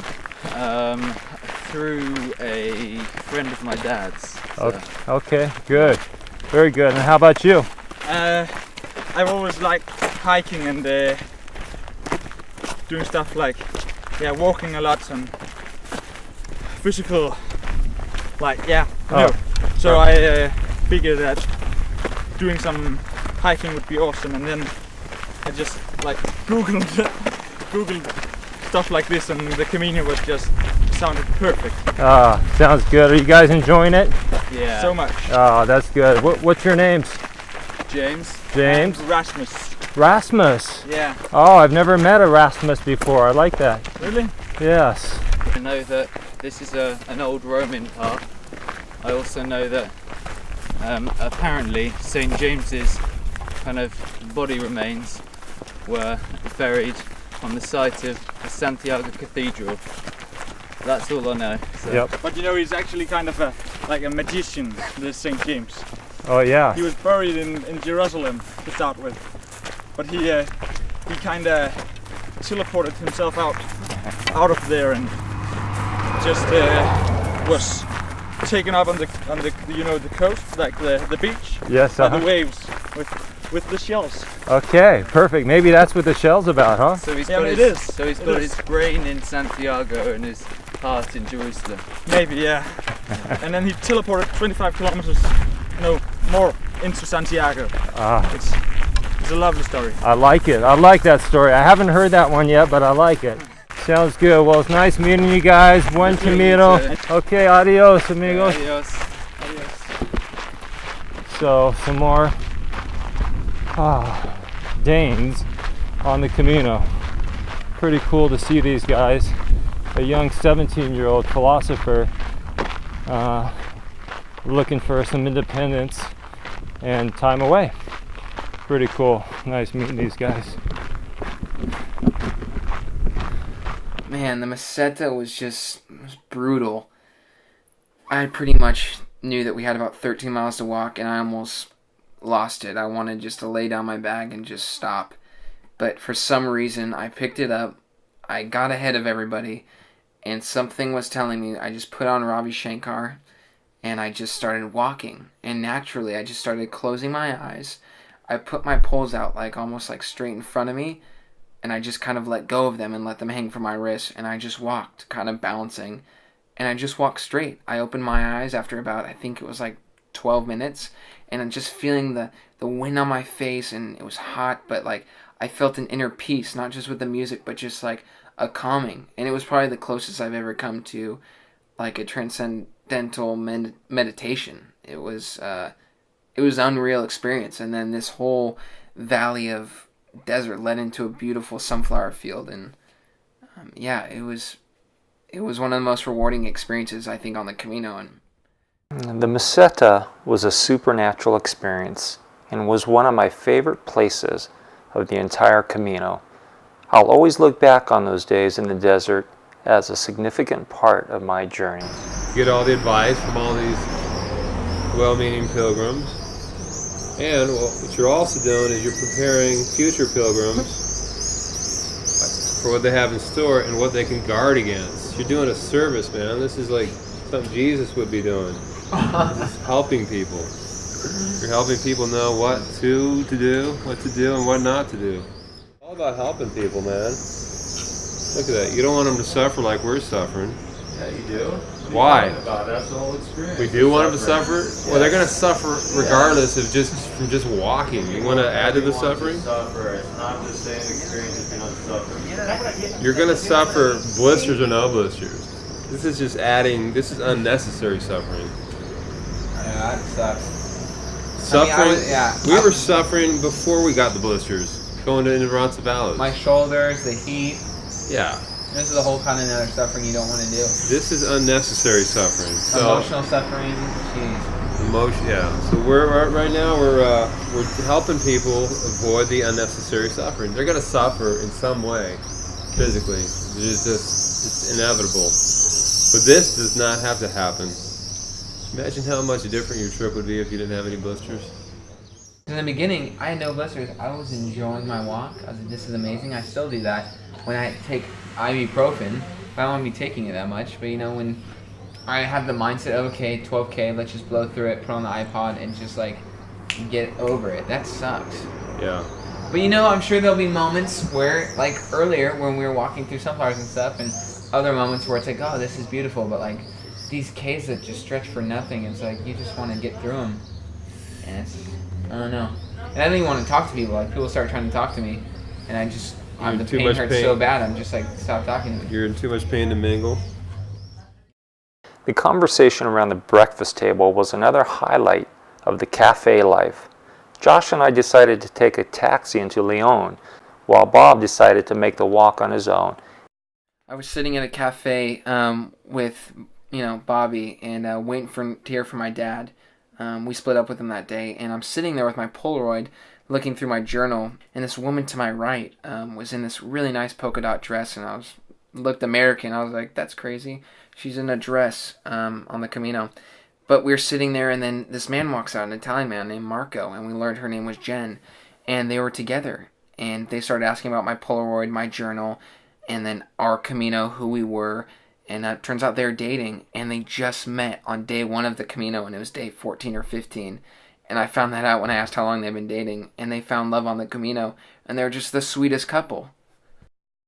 Through a friend of my dad's. So. Okay, good. Very good. And how about you? I've always liked hiking and doing stuff like walking a lot and physical, So I figured that doing some hiking would be awesome, and then I just googled stuff like this, and the Camino was just sounded perfect. Sounds good. Are you guys enjoying it? Yeah. So much. Oh, that's good. What's your names? James. James. And Rasmus. Rasmus. Yeah. Oh, I've never met a Rasmus before. I like that. Really? Yes. I know that this is an old Roman path. I also know that apparently St. James's kind of body remains were buried on the site of the Santiago Cathedral. That's all I know. So. Yep. But you know, he's actually kind of like a magician, this St. James. Oh yeah. He was buried in Jerusalem to start with, but he kind of teleported himself out of there and just was taken up on the you know, the coast, like the beach. Yes. By the waves with the shells. Okay, perfect. Maybe that's what the shell's about, huh? So he's Yeah, got it his, is. So he's It got is. his brain in Santiago and his heart in Jerusalem. Maybe, yeah. And then he teleported 25 kilometers, no more, into Santiago. Ah. It's a lovely story. I like it. I like that story. I haven't heard that one yet, but I like it. Sounds good. Well, it's nice meeting you guys. Buen camino. Okay, adios, amigos. Adios. So, some more Danes on the Camino. Pretty cool to see these guys. A young 17-year-old philosopher looking for some independence and time away. Pretty cool. Nice meeting these guys. Man, the Meseta was brutal. I pretty much knew that we had about 13 miles to walk, and I almost lost it. I wanted just to lay down my bag and just stop. But for some reason, I picked it up. I got ahead of everybody, and something was telling me. I just put on Ravi Shankar, and I just started walking. And naturally, I just started closing my eyes. I put my poles out almost straight in front of me, and I just kind of let go of them and let them hang from my wrist, and I just walked, kind of balancing, and I just walked straight. I opened my eyes after about, I think it was 12 minutes, and I'm just feeling the wind on my face, and it was hot, but I felt an inner peace, not just with the music, but just a calming, and it was probably the closest I've ever come to a transcendental meditation. It was an unreal experience, and then this whole valley of desert led into a beautiful sunflower field, and it was one of the most rewarding experiences, I think, on the Camino. The Meseta was a supernatural experience and was one of my favorite places of the entire Camino. I'll always look back on those days in the desert as a significant part of my journey. You get all the advice from all these well-meaning pilgrims. And what you're also doing is you're preparing future pilgrims for what they have in store and what they can guard against. You're doing a service, man. This is like something Jesus would be doing. Just helping people. You're helping people know what to do, and what not to do. It's all about helping people, man. Look at that. You don't want them to suffer like we're suffering. Yeah, you do. Why? That's the whole experience. We do want them to suffer? Well, they're going to suffer regardless of just walking. You want to add to the suffering? Suffer. It's not the same experience if you don't suffer. You're going to suffer blisters or no blisters. This is just adding, this is unnecessary suffering. Yeah, that sucks. Suffering, we were suffering before we got the blisters, going to Intravascular. My shoulders, the heat. Yeah. This is a whole kind of other suffering you don't want to do. This is unnecessary suffering. Emotional suffering, jeez. Yeah. So we're right now we're helping people avoid the unnecessary suffering. They're gonna suffer in some way, physically. It's inevitable. But this does not have to happen. Imagine how much different your trip would be if you didn't have any blisters. In the beginning, I had no blisters. I was enjoying my walk. I was like, this is amazing. I still do that when I take ibuprofen. I don't want to be taking it that much, but when I have the mindset, okay, 12K, let's just blow through it, put on the iPod, and just get over it. That sucks. Yeah. But I'm sure there'll be moments where, earlier when we were walking through sunflowers and stuff, and other moments where it's oh, this is beautiful, but these Ks that just stretch for nothing, it's you just want to get through them. And I don't know. And I don't even want to talk to people. People start trying to talk to me, and the pain hurts so bad, I'm just stop talking to me. You're in too much pain to mingle. The conversation around the breakfast table was another highlight of the cafe life. Josh and I decided to take a taxi into Lyon, while Bob decided to make the walk on his own. I was sitting at a cafe with, Bobby and waiting to hear from my dad. We split up with him that day, and I'm sitting there with my Polaroid looking through my journal, and this woman to my right was in this really nice polka dot dress, and looked American. I was like, that's crazy. She's in a dress on the Camino. But we were sitting there, and then this man walks out, an Italian man named Marco, and we learned her name was Jen, and they were together, and they started asking about my Polaroid, my journal, and then our Camino, who we were, and it turns out they're dating, and they just met on day 1 of the Camino, and it was day 14 or 15, and I found that out when I asked how long they've been dating, and they found love on the Camino, and they're just the sweetest couple.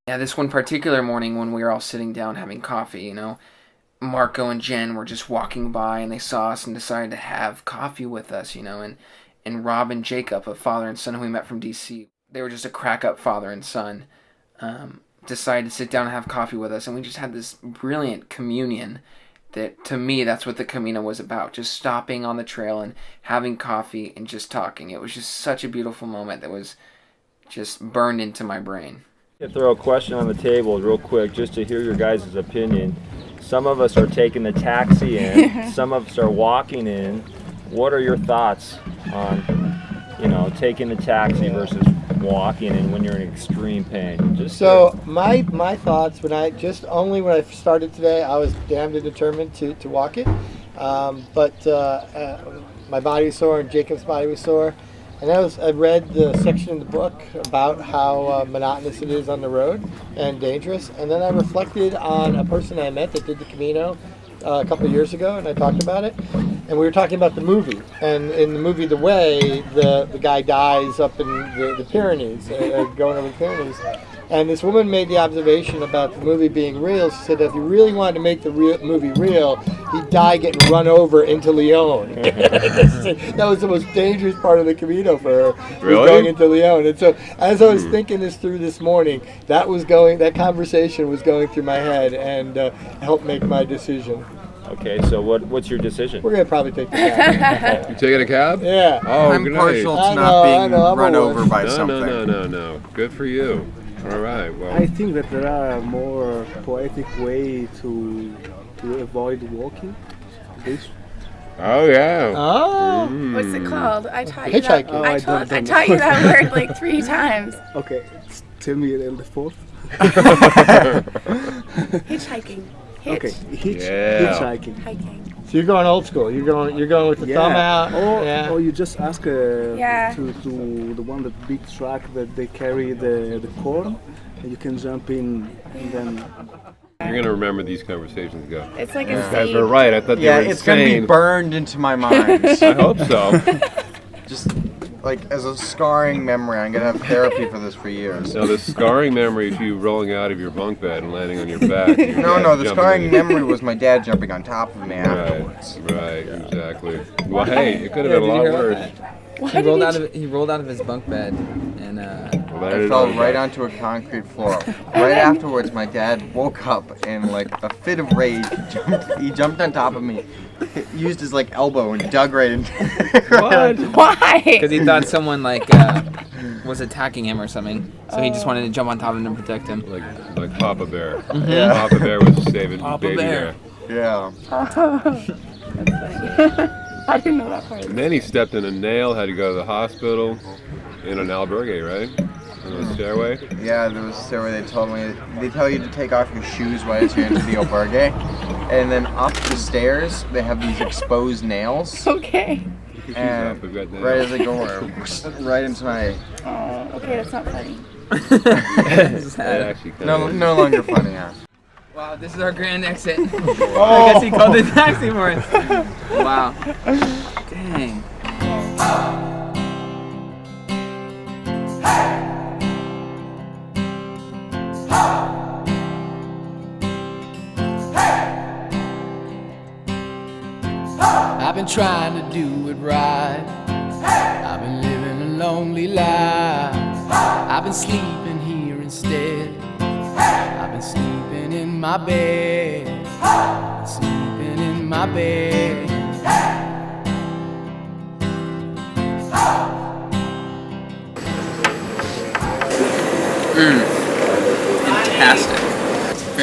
Yeah, this one particular morning when we were all sitting down having coffee, Marco and Jen were just walking by, and they saw us and decided to have coffee with us, and Rob and Jacob, a father and son who we met from D.C., they were just a crack-up father and son, decided to sit down and have coffee with us, and we just had this brilliant communion that, to me, that's what the Camino was about, just stopping on the trail and having coffee and just talking. It was just such a beautiful moment that was just burned into my brain. I'll throw a question on the table real quick just to hear your guys' opinion. Some of us are taking the taxi in, some of us are walking in. What are your thoughts on, taking the taxi versus walking in when you're in extreme pain? My thoughts when I started today, I was damned determined to walk it, but my body was sore and Jacob's body was sore, and I read the section in the book about how monotonous it is on the road and dangerous, and then I reflected on a person I met that did the Camino a couple of years ago, and I talked about it, and we were talking about the movie, and in the movie The Way, the guy dies up in the Pyrenees, going over the Pyrenees, and this woman made the observation about the movie being real. She said that if you really wanted to make the movie real, he'd die getting run over into Lyon. That was the most dangerous part of the Camino for her, Really? going into Lyon. And so as I was thinking this through this morning, that conversation was going through my head and helped make my decision. Okay, so what's your decision? We're going to probably take the cab. You taking a cab? Yeah. Oh, I'm good partial night. to not being run over by something. No. Good for you. All right. Well, I think that there are more poetic way to avoid walking. Oh yeah. Oh. What's it called? I taught you Hitchhiking. that. I taught you that word like 3 times. Okay, tell me the fourth. Hitchhiking. Okay, Yeah. hitchhiking. Hiking. So you're going old school. You're going with the thumb out. Or you just ask to the one that big truck that they carry the corn, and you can jump in and then. you're gonna remember these conversations, go. It's like These a guys seed. were right. I thought they were it's gonna be insane. burned into my mind. I hope so. Just like as a scarring memory, I'm gonna have therapy for this for years. No, the scarring memory is you rolling out of your bunk bed and landing on your back. and your No, dad the jumping scarring in. memory was my dad jumping on top of me afterwards. Right, exactly. Well, hey, it could have been a lot worse. He rolled out of his bunk bed and I fell right onto a concrete floor. Right afterwards, my dad woke up in like a fit of rage. He jumped on top of me, used his like elbow and dug right into. What? Why? Because he thought someone was attacking him or something, so he just wanted to jump on top of him and protect him. Like Papa Bear. Mhm. Yeah. Papa Bear was saving Papa baby Bear. Bear. Yeah. I didn't know that part. And then he stepped in a nail, had to go to the hospital in an albergue, right? On the stairway. Yeah, there was a stairway. They tell you to take off your shoes right as you're into the albergue, and then up the stairs they have these exposed nails. Okay. And We've got nails. right as I go right into my. Oh, okay, that's not funny. No longer funny. Yeah. Wow, this is our grand exit. I guess he called the taxi for us. Wow. Dang. I've been trying to do it right. I've been living a lonely life. I've been sleeping here instead. I've been sleeping in my bed. I've been sleeping in my bed. Fantastic.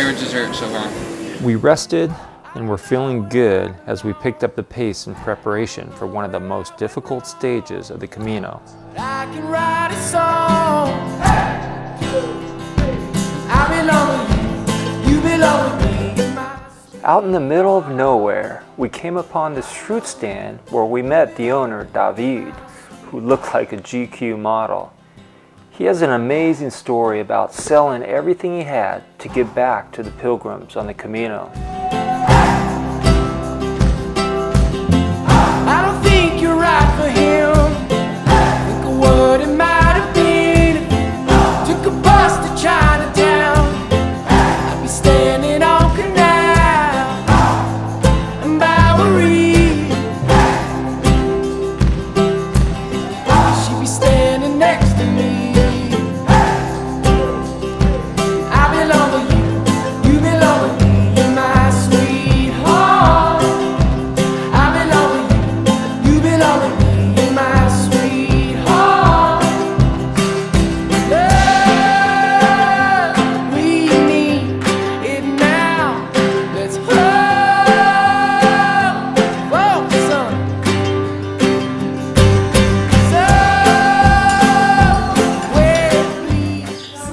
favorite dessert so far? We rested and were feeling good as we picked up the pace in preparation for one of the most difficult stages of the Camino. I can write a song. I belong with you, you belong with me. Out in the middle of nowhere, we came upon this fruit stand where we met the owner, David, who looked like a GQ model. He has an amazing story about selling everything he had to give back to the pilgrims on the Camino. I don't think you're right for him. Think of what it might have been. Took a bus to Chinatown. I'd be standing on Canal and Bowery. She'd be standing next to me. I belong with you, you belong with me. You're my sweetheart. I belong with you, you belong with me. You're my sweetheart. Love, we need it now. Let's hold son.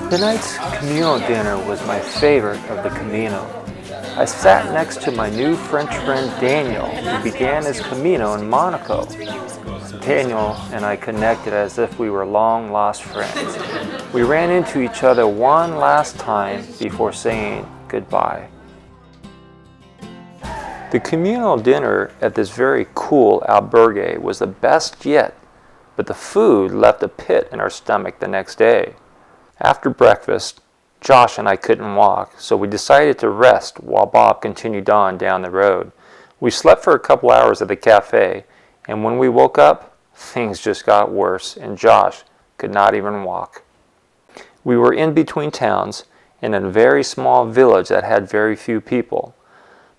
Tonight's Camino dinner was my favorite of the Camino. I sat next to my new French friend Daniel, who began his Camino in Monaco. Daniel and I connected as if we were long-lost friends. We ran into each other one last time before saying goodbye. The communal dinner at this very cool albergue was the best yet, but the food left a pit in our stomach the next day. After breakfast, Josh and I couldn't walk, so we decided to rest while Bob continued on down the road. We slept for a couple hours at the cafe, and when we woke up, things just got worse, and Josh could not even walk. We were in between towns in a very small village that had very few people.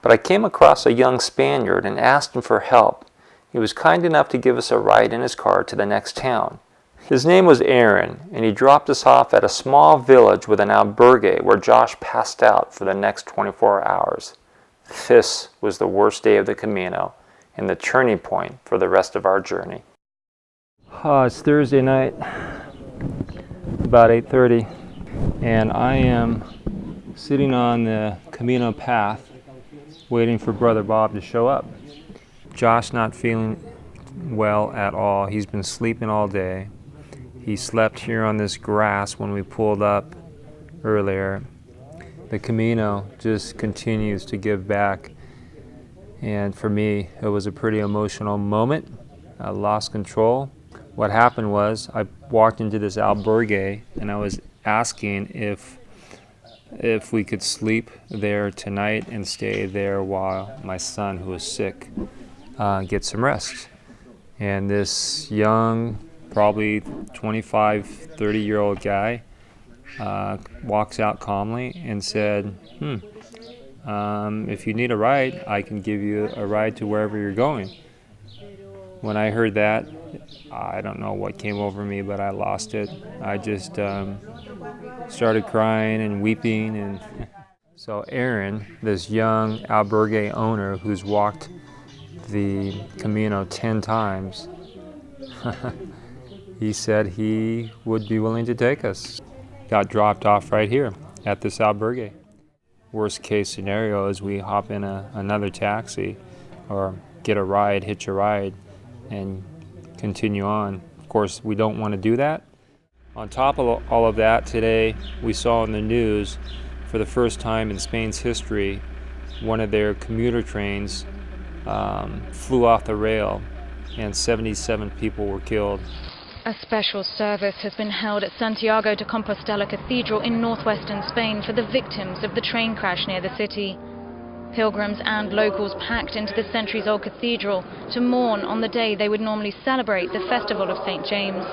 But I came across a young Spaniard and asked him for help. He was kind enough to give us a ride in his car to the next town. His name was Aaron, and he dropped us off at a small village with an albergue where Josh passed out for the next 24 hours. This was the worst day of the Camino and the turning point for the rest of our journey. It's Thursday night, about 8:30, and I am sitting on the Camino path waiting for Brother Bob to show up. Josh not feeling well at all. He's been sleeping all day. He slept here on this grass when we pulled up earlier. The Camino just continues to give back, and for me it was a pretty emotional moment. I lost control. What happened was I walked into this albergue and I was asking if we could sleep there tonight and stay there while my son, who was sick, gets some rest. And this young, probably 25, 30-year-old guy walks out calmly and said, if you need a ride, I can give you a ride to wherever you're going. When I heard that, I don't know what came over me, but I lost it. I just started crying and weeping. And so Aaron, this young albergue owner who's walked the Camino 10 times, he said he would be willing to take us. Got dropped off right here at this albergue. Worst case scenario is we hop in another taxi or get a ride, hitch a ride, and continue on. Of course, we don't want to do that. On top of all of that, today we saw in the news, for the first time in Spain's history, one of their commuter trains flew off the rail and 77 people were killed. A special service has been held at Santiago de Compostela Cathedral in northwestern Spain for the victims of the train crash near the city. Pilgrims and locals packed into the centuries-old cathedral to mourn on the day they would normally celebrate the festival of St. James.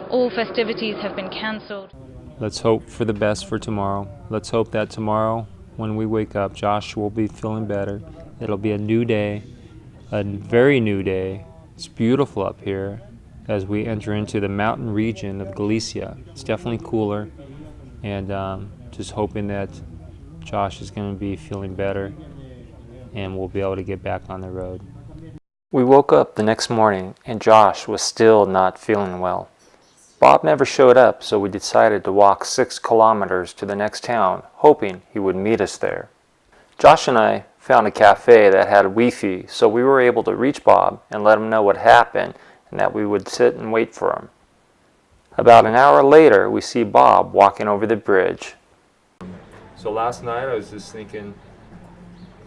All festivities have been cancelled. Let's hope for the best for tomorrow. Let's hope that tomorrow, when we wake up, Josh will be feeling better. It'll be a new day, a very new day. It's beautiful up here as we enter into the mountain region of Galicia. It's definitely cooler, and just hoping that Josh is going to be feeling better and we'll be able to get back on the road. We woke up the next morning and Josh was still not feeling well. Bob never showed up, so we decided to walk 6 kilometers to the next town, hoping he would meet us there. Josh and I found a cafe that had Wi-Fi, so we were able to reach Bob and let him know what happened and that we would sit and wait for him. About an hour later, we see Bob walking over the bridge. So last night I was just thinking,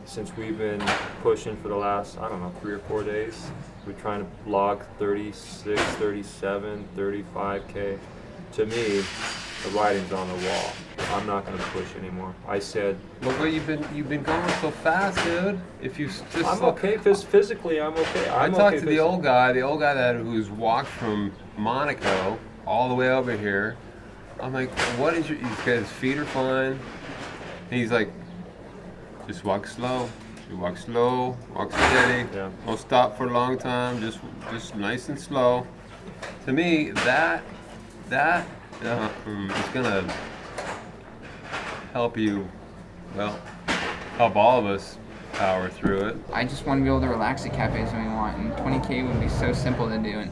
since we've been pushing for the last, 3 or 4 days, we're trying to log 36, 37, 35K. To me, the writing's on the wall. I'm not going to push anymore. I said, But you've been going so fast, dude. If you just I'm okay physically. I'm okay. I talked to the old guy who's walked from Monaco all the way over here. I'm like, what is he's got his feet are fine. And he's like, just walk slow. You walk slow, walk steady. Yeah. Don't stop for a long time. Just nice and slow. To me, that is gonna help you. Well, help all of us power through it. I just want to be able to relax at cafes when we want, and 20K would be so simple to do and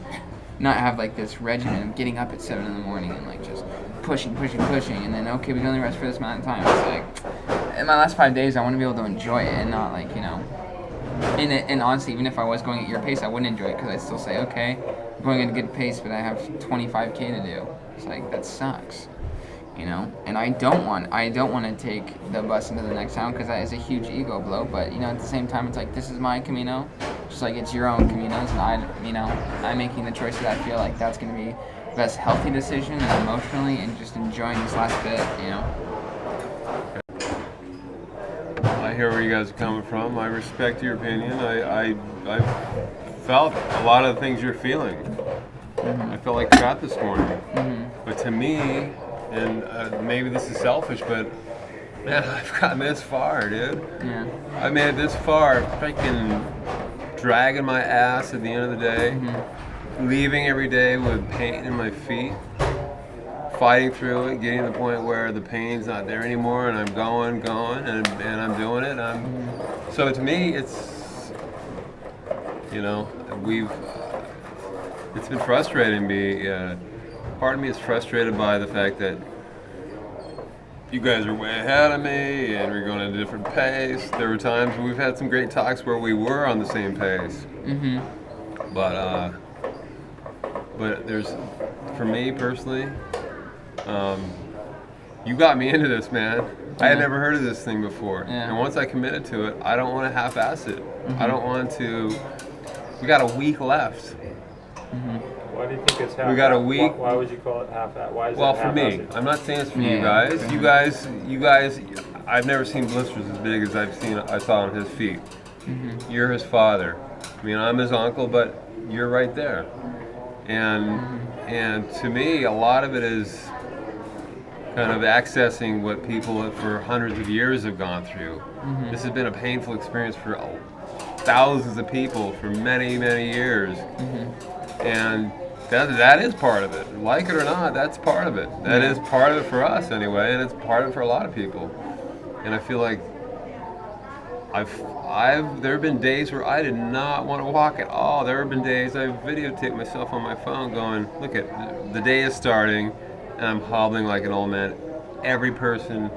not have like this regimen of getting up at 7 in the morning and like just pushing, and then okay, we can only rest for this amount of time. It's like, in my last 5 days, I want to be able to enjoy it and not like, and honestly, even if I was going at your pace, I wouldn't enjoy it because I'd still say, okay, I'm going at a good pace, but I have 25K to do. It's like, that sucks, and I don't want to take the bus into the next town because that is a huge ego blow, but at the same time, it's like, this is my Camino, just like it's your own Caminos, and I'm making the choice that I feel like that's going to be the best healthy decision and emotionally and just enjoying this last bit, I hear where you guys are coming from. I respect your opinion. I felt a lot of the things you're feeling. I felt like crap this morning. But to me, and maybe this is selfish, but man, I've gotten this far, dude. Yeah. I made it this far, freaking dragging my ass at the end of the day, leaving every day with pain in my feet, fighting through it, getting to the point where the pain's not there anymore, and I'm going, and I'm doing it. So to me, it's, it's been frustrating me. Part of me is frustrated by the fact that you guys are way ahead of me, and we're going at a different pace. There were times we've had some great talks where we were on the same pace. But there's, for me personally, you got me into this, man. I had never heard of this thing before. And once I committed to it, I don't want to half-ass it. I don't want to, we got a week left. why do you think it's half-assed? We got a week. Why would you call it half-assed? Why is Well, it for me, half-assed? I'm not saying it's for you guys. You guys, I've never seen blisters as big as I saw on his feet. You're his father. I mean, I'm his uncle, but you're right there. And to me, a lot of it is kind of accessing what people for hundreds of years have gone through. This has been a painful experience for thousands of people for many, many years. And that is part of it. Like it or not, that's part of it. That is part of it for us anyway, and it's part of it for a lot of people. And I feel like there have been days where I did not want to walk at all. There have been days I've videotaped myself on my phone going, look at, the day is starting, and I'm hobbling like an old man. Every person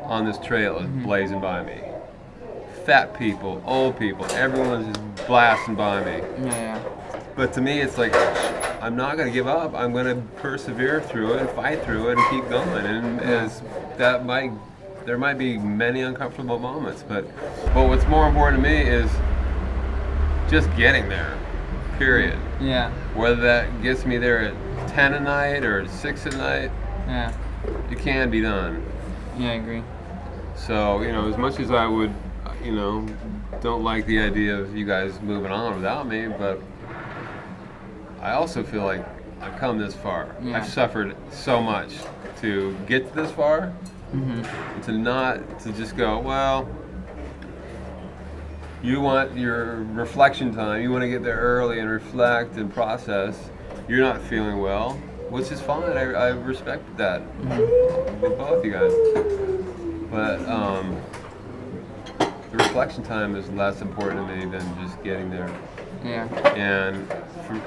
on this trail is blazing by me. Fat people, old people, everyone's just blasting by me. But to me, it's like, I'm not going to give up. I'm going to persevere through it and fight through it and keep going. And there might be many uncomfortable moments, but what's more important to me is just getting there, period. Whether that gets me there at 10 at night or 6 at night, it can be done. I agree. So, as much as I would, don't like the idea of you guys moving on without me, but I also feel like I've come this far. I've suffered so much to get to this far. To just go, well, you want your reflection time, you want to get there early and reflect and process. You're not feeling well, which is fine. I respect that with both you guys. But the reflection time is less important to me than just getting there. Yeah.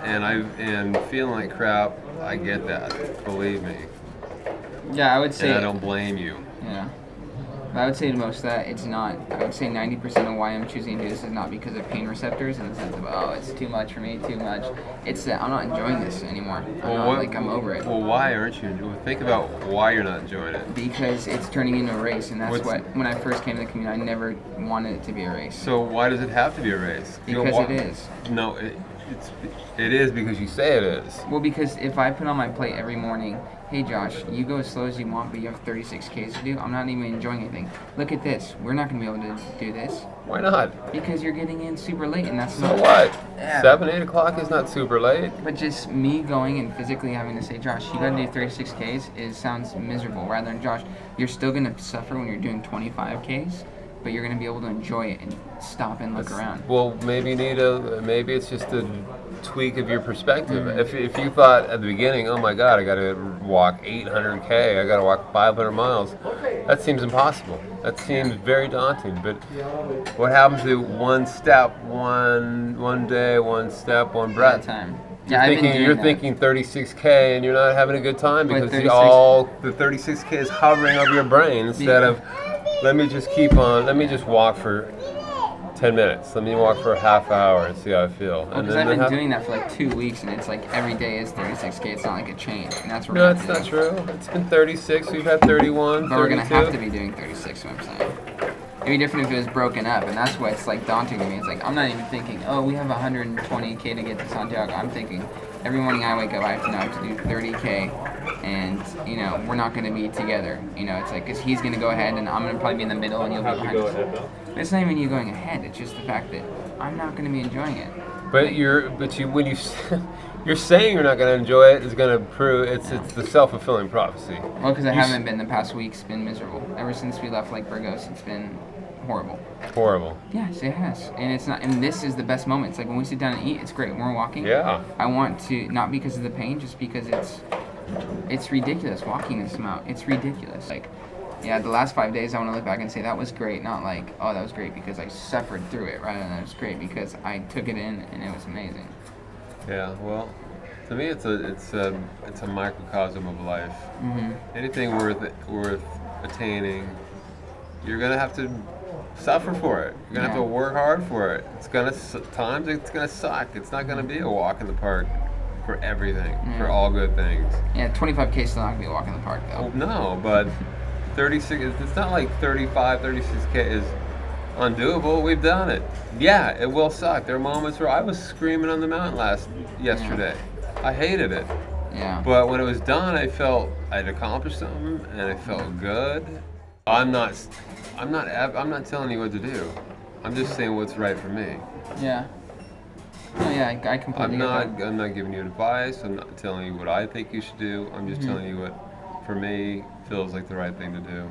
And feeling like crap, I get that. Believe me. Yeah, I would say. And I don't blame you. Yeah. But I would say to most of that, it's not. I would say 90% of why I'm choosing to do this is not because of pain receptors in the sense of, oh, it's too much for me, too much. It's that I'm not enjoying this anymore. I'm over it. Well, why aren't you? Think about why you're not enjoying it. Because it's turning into a race, and that's when I first came to the community, I never wanted it to be a race. So why does it have to be a race? Because it is. No, it is because you say it is. Well, because if I put on my plate every morning, hey Josh, you go as slow as you want, but you have 36 Ks to do, I'm not even enjoying anything. Look at this. We're not going to be able to do this. Why not? Because you're getting in super late, and that's so not... what? Yeah. 7, 8 o'clock is not super late. But just me going and physically having to say, Josh, you got to do 36 Ks sounds miserable. Rather than, Josh, you're still going to suffer when you're doing 25 Ks, but you're going to be able to enjoy it and stop and look around. Well, maybe it's just a tweak of your perspective. If you thought at the beginning, oh my God, I got to walk 800K, I got to walk 500 miles, that seems impossible. That seems very daunting. But what happens to one step, one day, one step, one breath? Time. You're thinking 36K and you're not having a good time because the 36K is hovering over your brain instead of let me just walk for 10 minutes. Let me walk for a half hour and see how I feel. Well, because I've been doing that for like 2 weeks, and it's like every day is 36K. It's not like a change, and that's what No, it's not true. It's been 36. We've had 31. But we're gonna have to be doing 36. What I'm saying. It'd be different if it was broken up, and that's why it's like daunting to me. It's like I'm not even thinking, oh, we have 120K to get to Santiago. I'm thinking every morning I wake up, I have to know I have to do 30K, and we're not gonna be together. It's like because he's gonna go ahead, and I'm gonna probably be in the middle, and you'll be behind us. It's not even you going ahead. It's just the fact that I'm not going to be enjoying it. But when you're saying you're not going to enjoy it, is going to prove it's the self-fulfilling prophecy. Well, because I haven't been the past week's been miserable. Ever since we left Lake Burgos, it's been horrible. Horrible. Yes, it has, and it's not. And this is the best moment. It's like when we sit down and eat, it's great. When we're walking. Yeah. I want to not because of the pain, just because it's ridiculous walking this amount. It's ridiculous. Like. Yeah, the last 5 days I want to look back and say that was great, not like, oh, that was great because I suffered through it, rather than it was great because I took it in and it was amazing. Yeah, well, to me it's a microcosm of life. Mm-hmm. Anything worth attaining, you're gonna have to suffer for it. You're gonna have to work hard for it. Times it's gonna suck. It's not gonna be a walk in the park for everything, for all good things. Yeah, 25K is still not gonna be a walk in the park though. Well, no, but 36, it's not like 35, 36K is undoable. We've done it. Yeah, it will suck. There are moments where I was screaming on the mountain yesterday. I hated it. Yeah. But when it was done, I felt I'd accomplished something and I felt good. I'm not telling you what to do. I'm just saying what's right for me. Yeah. Oh yeah, I completely get that. I'm not giving you advice. I'm not telling you what I think you should do. I'm just telling you what, for me, feels like the right thing to do.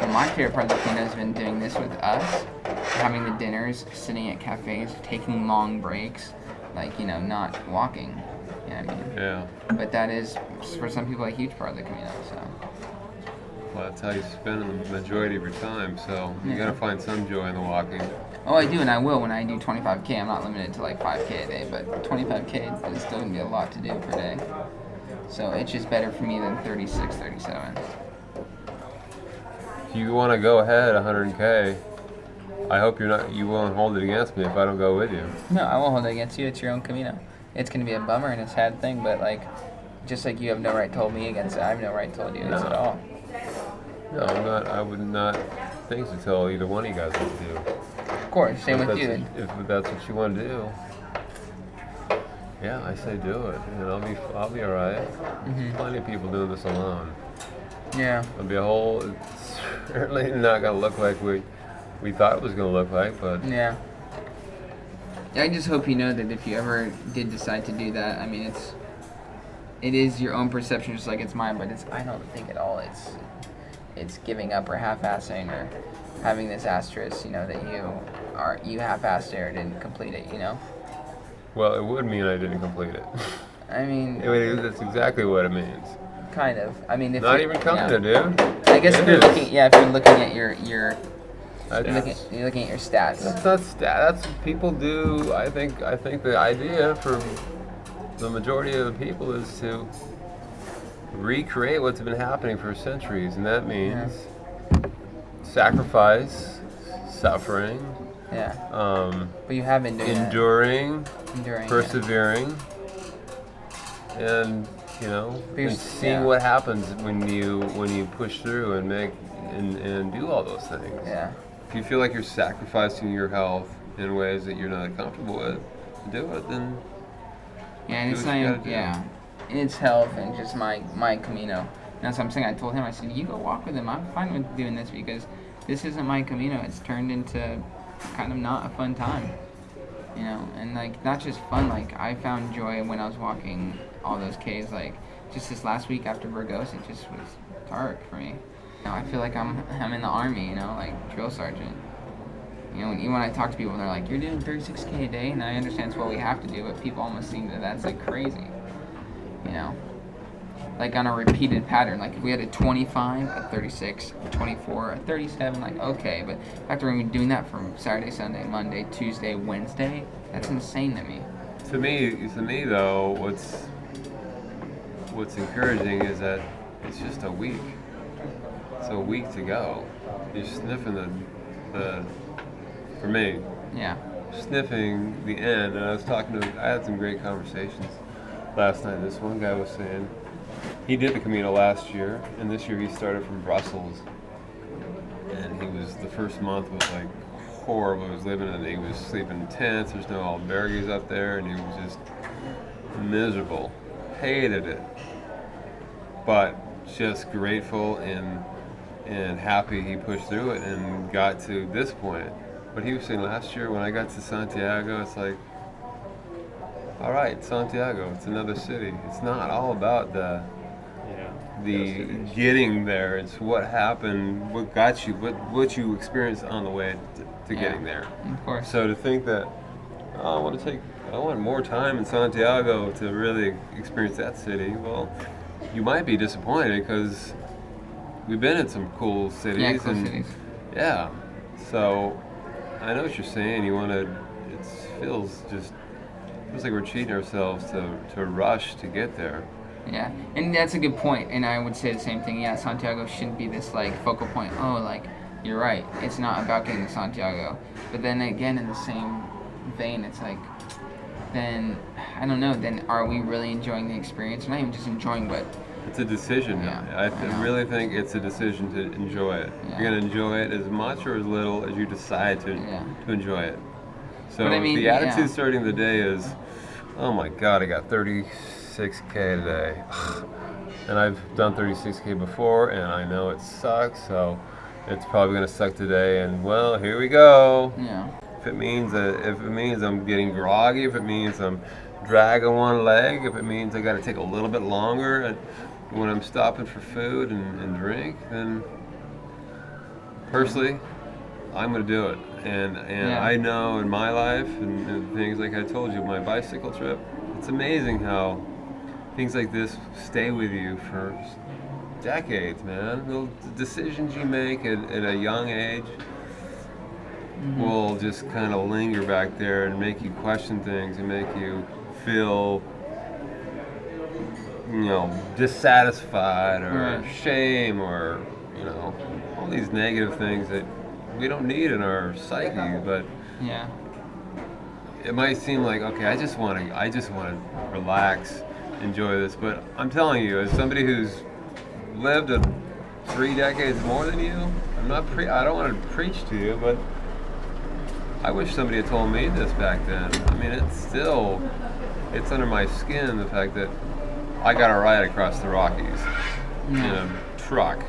So my favorite part of the Kino has been doing this with us, having the dinners, sitting at cafes, taking long breaks, like, not walking. You know what I mean? Yeah. But that is, for some people, a huge part of the Camino, so. Well, that's how you spend the majority of your time, so you gotta find some joy in the walking. Oh, I do, and I will when I do 25K. I'm not limited to like 5K a day, but 25K is still gonna be a lot to do per day. So it's just better for me than 36, 37. If you want to go ahead 100K, I hope you won't hold it against me if I don't go with you. No, I won't hold it against you. It's your own Camino. It's going to be a bummer and a sad thing, but just like you have no right to hold me against it, I have no right to hold you against it at all. No, I'm not. I would not think to tell either one of you guys what to do. Of course, same with you. If that's what you want to do, yeah, I say do it, and I'll be all right. Plenty of people doing this alone. Yeah. It's certainly not gonna look like we thought it was gonna look like, but yeah. I just hope you know that if you ever did decide to do that, I mean, it is your own perception, just like it's mine. But I don't think at all it's giving up or half-assing or having this asterisk, that you half-assed it or didn't complete it, Well, it would mean I didn't complete it. I mean, that's exactly what it means. Kind of. I mean, if not even kind of, dude. I guess if you're looking, if you're looking at your you're looking at your stats. That's not That's people do. I think the idea for the majority of the people is to recreate what's been happening for centuries, and that means sacrifice, suffering. Yeah. But you have been doing enduring, that. persevering, and and seeing what happens when you push through and make and do all those things. Yeah. If you feel like you're sacrificing your health in ways that you're not comfortable with, do it. Then. Yeah, and it's not it's health and just my Camino. And that's what I'm saying. I told him, I said, you go walk with him. I'm fine with doing this because this isn't my Camino. It's turned into kind of not a fun time, and like not just fun. Like I found joy when I was walking all those Ks. Like just this last week after Burgos, it just was dark for me. I feel like I'm in the army, like drill sergeant. When I talk to people, they're like, "You're doing 36K a day," and I understand it's what we have to do, but people almost seem that's like crazy. Like on a repeated pattern. Like if we had a 25, a 36, a 24, a 37, like okay, but the fact that we're doing that from Saturday, Sunday, Monday, Tuesday, Wednesday, that's insane to me. To me though, what's encouraging is that it's just a week. It's a week to go. You're sniffing the for me. Yeah. Sniffing the end, and I had some great conversations last night. This one guy was saying he did the Camino last year, and this year he started from Brussels. And the first month was like horrible. He was sleeping in tents. There's no albergues up there, and he was just miserable. Hated it. But just grateful and happy he pushed through it and got to this point. But he was saying last year when I got to Santiago, it's like, all right, Santiago, it's another city. It's not all about the getting there. It's what happened, what got you, what you experienced on the way to getting there. Of course. So to think that I want more time in Santiago to really experience that city. Well, you might be disappointed because we've been in some cool cities. Yeah, cool cities. Yeah. So I know what you're saying. It feels like we're cheating ourselves to rush to get there. Yeah, and that's a good point, and I would say the same thing. Yeah, Santiago shouldn't be this like focal point. Oh, like you're right. It's not about getting to Santiago. But then again, in the same vein, it's like, then I don't know. Then are we really enjoying the experience? Not even just enjoying, but it's a decision. Yeah, I really think it's a decision to enjoy it. Yeah. You're gonna enjoy it as much or as little as you decide to enjoy it. So if the attitude starting the day is, oh my God, I got 36K today, and I've done 36K before, and I know it sucks, so it's probably gonna suck today. And well, here we go. Yeah. If it means I'm getting groggy, if it means I'm dragging one leg, if it means I got to take a little bit longer when I'm stopping for food and drink, then personally, I'm gonna do it. And I know in my life and things like I told you, my bicycle trip, it's amazing how things like this stay with you for decades, man. The decisions you make at a young age will just kind of linger back there and make you question things and make you feel, dissatisfied or shame or, all these negative things that we don't need in our psyche. But it might seem like, okay, I just want to relax, enjoy this. But I'm telling you, as somebody who's lived 3 decades more than you, I don't want to preach to you, but I wish somebody had told me this back then. I mean, it's under my skin, the fact that I got a ride across the Rockies in a truck.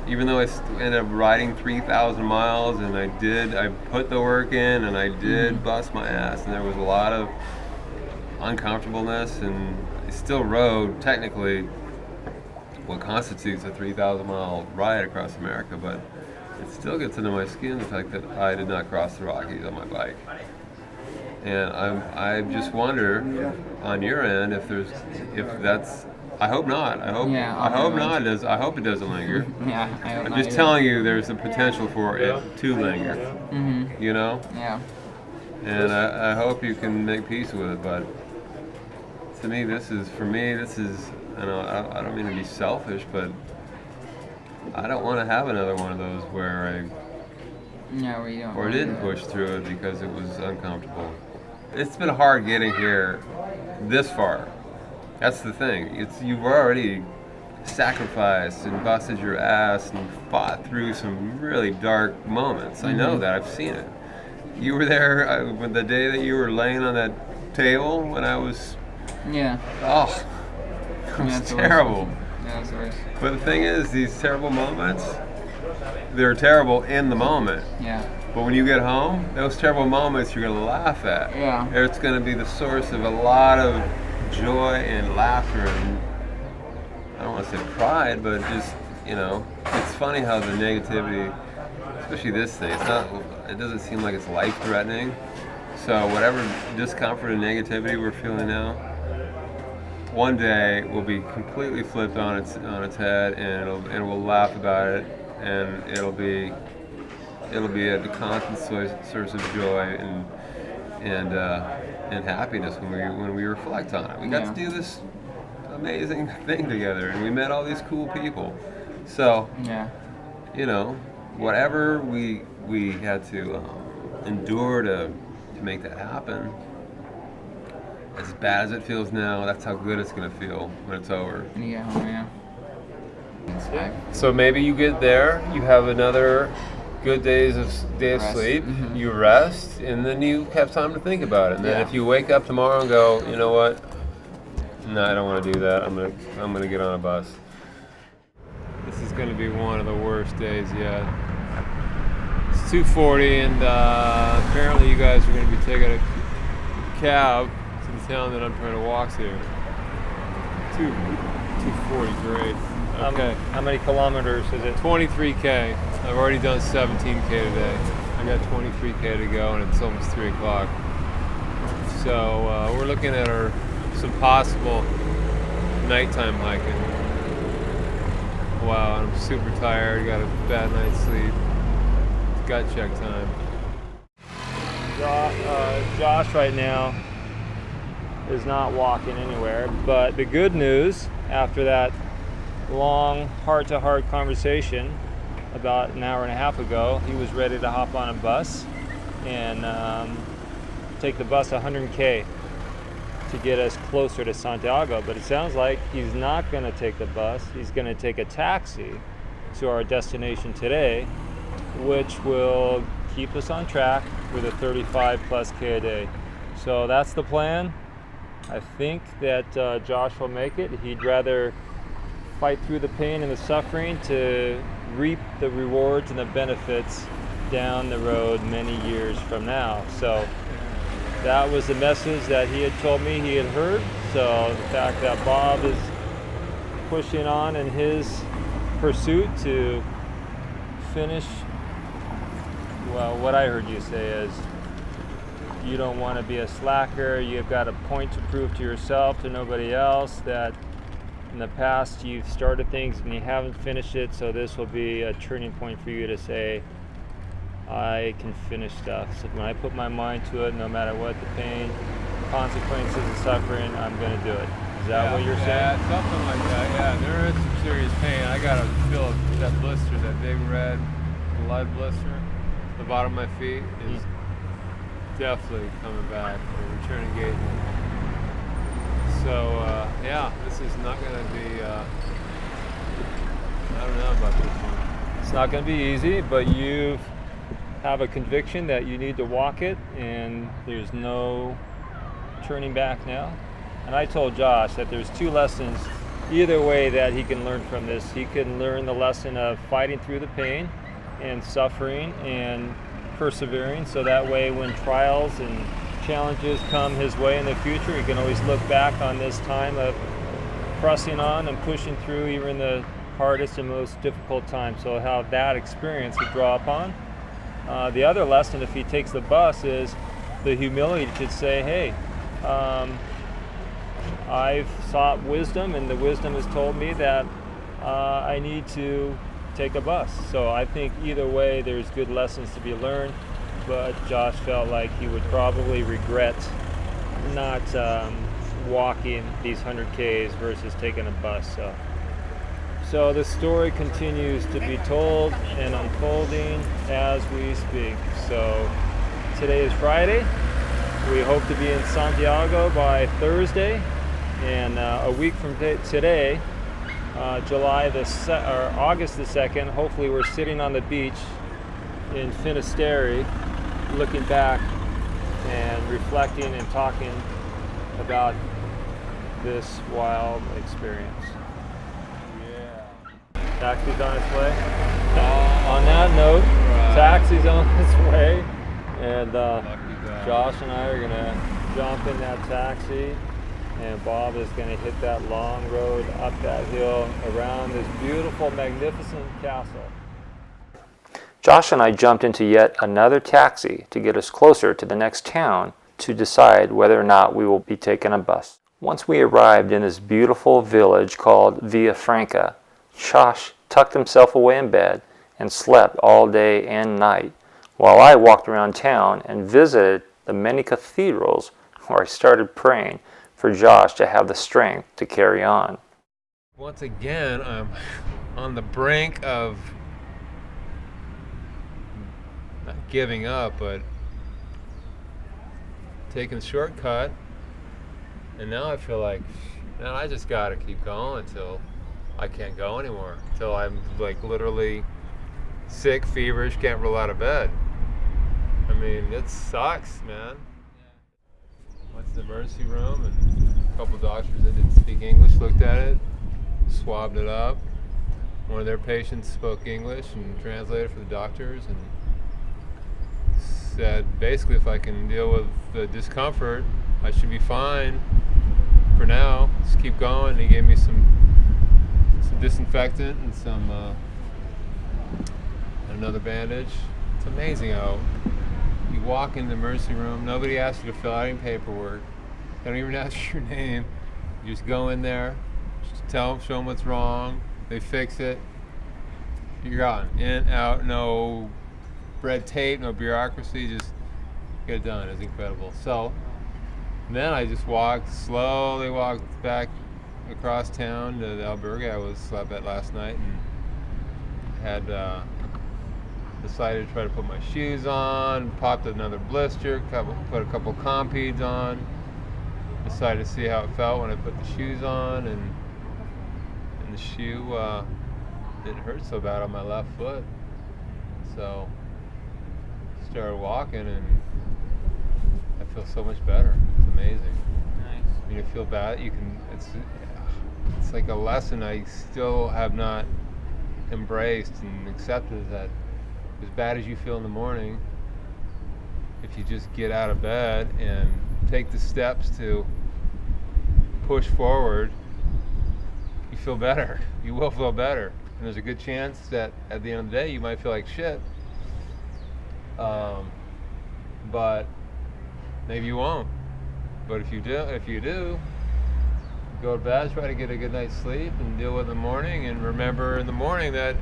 Even though I ended up riding 3,000 miles, and I put the work in, and I did bust my ass, and there was a lot of uncomfortableness, and I still rode technically what constitutes a 3,000 mile ride across America, but it still gets into my skin, the fact that I did not cross the Rockies on my bike. And I just wonder on your end if I hope not. I hope. Yeah, I hope not. I hope it doesn't linger. Yeah, I hope I'm not just either. telling you, there's the potential for it to linger. Mhm. You know. Yeah. And I hope you can make peace with it. But to me, this is. I know I don't mean to be selfish, but I don't want to have another one of those where where you don't. I didn't push through it because it was uncomfortable. It's been hard getting here this far. That's the thing. You've already sacrificed and busted your ass and fought through some really dark moments. I know that. I've seen it. You were there the day that you were laying on that table when I was. Yeah. Oh, it was it's the terrible. worst. Yeah, it's the worst. But the thing is, these terrible moments, they're terrible in the moment. Yeah. But when you get home, those terrible moments you're going to laugh at. Yeah. It's going to be the source of a lot of joy and laughter and, I don't want to say pride, but just, it's funny how the negativity, especially this thing, it doesn't seem like it's life-threatening. So whatever discomfort and negativity we're feeling now, one day will be completely flipped on its head, and we'll laugh about it, and it'll be a constant source of joy and happiness when we reflect on it. We got to do this amazing thing together, and we met all these cool people. So, whatever we had to endure to make that happen, as bad as it feels now, that's how good it's going to feel when it's over. So maybe you get there, you have another good day of sleep, you rest, and then you have time to think about it. And then if you wake up tomorrow and go, you know what? No, I don't want to do that. I'm gonna get on a bus. This is going to be one of the worst days yet. It's 2:40, and apparently you guys are going to be taking a cab to the town that I'm trying to walk to. 2:40, great. Okay. How many kilometers is it? 23K. I've already done 17K today. I got 23K to go, and it's almost 3 o'clock. So we're looking at some possible nighttime hiking. Wow, I'm super tired. Got a bad night's sleep. It's gut check time. Josh right now is not walking anywhere, but the good news after that long heart-to-heart conversation about an hour and a half ago, he was ready to hop on a bus and take the bus 100K to get us closer to Santiago. But it sounds like he's not going to take the bus. He's going to take a taxi to our destination today, which will keep us on track with a 35 plus K a day. So that's the plan. I think that Josh will make it. He'd rather fight through the pain and the suffering to reap the rewards and the benefits down the road many years from now. So that was the message that he had told me he had heard. So the fact that Bob is pushing on in his pursuit to finish, well, what I heard you say is you don't want to be a slacker. You've got a point to prove to yourself, to nobody else, that in the past you've started things and you haven't finished it, so this will be a turning point for you to say, I can finish stuff. So when I put my mind to it, no matter what the pain, consequences, and suffering, I'm going to do it. Is that what you're saying? Yeah, something like that. Yeah, there is some serious pain. I got to feel that blister, that big red lead blister. The bottom of my feet is definitely coming back, or returning gait. So yeah, this is not going to be, I don't know about this one. It's not going to be easy, but you have a conviction that you need to walk it, and there's no turning back now. And I told Josh that there's 2 lessons either way that he can learn from this. He can learn the lesson of fighting through the pain and suffering and persevering, so that way when trials and challenges come his way in the future, he can always look back on this time of pressing on and pushing through even the hardest and most difficult times. So he'll have that experience to draw upon. The other lesson, if he takes the bus, is the humility to say, hey, I've sought wisdom, and the wisdom has told me that I need to take a bus. So I think either way there's good lessons to be learned, but Josh felt like he would probably regret not walking these 100 Ks versus taking a bus. So the story continues to be told and unfolding as we speak. So today is Friday. We hope to be in Santiago by Thursday, and a week from today, August the 2nd, hopefully we're sitting on the beach in Finisterre, looking back and reflecting and talking about this wild experience. Yeah. Taxi's on its way. On that note, taxi's on its way, and Josh and I are gonna jump in that taxi, and Bob is gonna hit that long road up that hill around this beautiful, magnificent castle. Josh and I jumped into yet another taxi to get us closer to the next town to decide whether or not we will be taking a bus. Once we arrived in this beautiful village called Villafranca, Josh tucked himself away in bed and slept all day and night, while I walked around town and visited the many cathedrals where I started praying for Josh to have the strength to carry on. Once again, I'm on the brink of not giving up, but taking the shortcut, and now I feel like, man, I just gotta keep going until I can't go anymore, until I'm like literally sick, feverish, can't roll out of bed. I mean, it sucks, man. Went to the emergency room, and a couple doctors that didn't speak English looked at it, swabbed it up. One of their patients spoke English and translated for the doctors, and said basically if I can deal with the discomfort, I should be fine for now. Just keep going. He gave me some disinfectant and another bandage. It's amazing how you walk in the emergency room, nobody asks you to fill out any paperwork, they don't even ask your name. You just go in there, just show them what's wrong, they fix it, you're gone. In, out, no red tape, no bureaucracy, just get it done. It's incredible. So then I just slowly walked back across town to the albergue I slept at last night, and had decided to try to put my shoes on, popped another blister, put a couple Compeeds on, decided to see how it felt when I put the shoes on, and the shoe didn't hurt so bad on my left foot. So started walking, and I feel so much better. It's amazing. Nice. You feel bad, it's like a lesson I still have not embraced and accepted, that as bad as you feel in the morning, if you just get out of bed and take the steps to push forward, you feel better. You will feel better. And there's a good chance that at the end of the day you might feel like shit. But maybe you won't. But if you do, go to bed, try to get a good night's sleep and deal with the morning, and remember in the morning that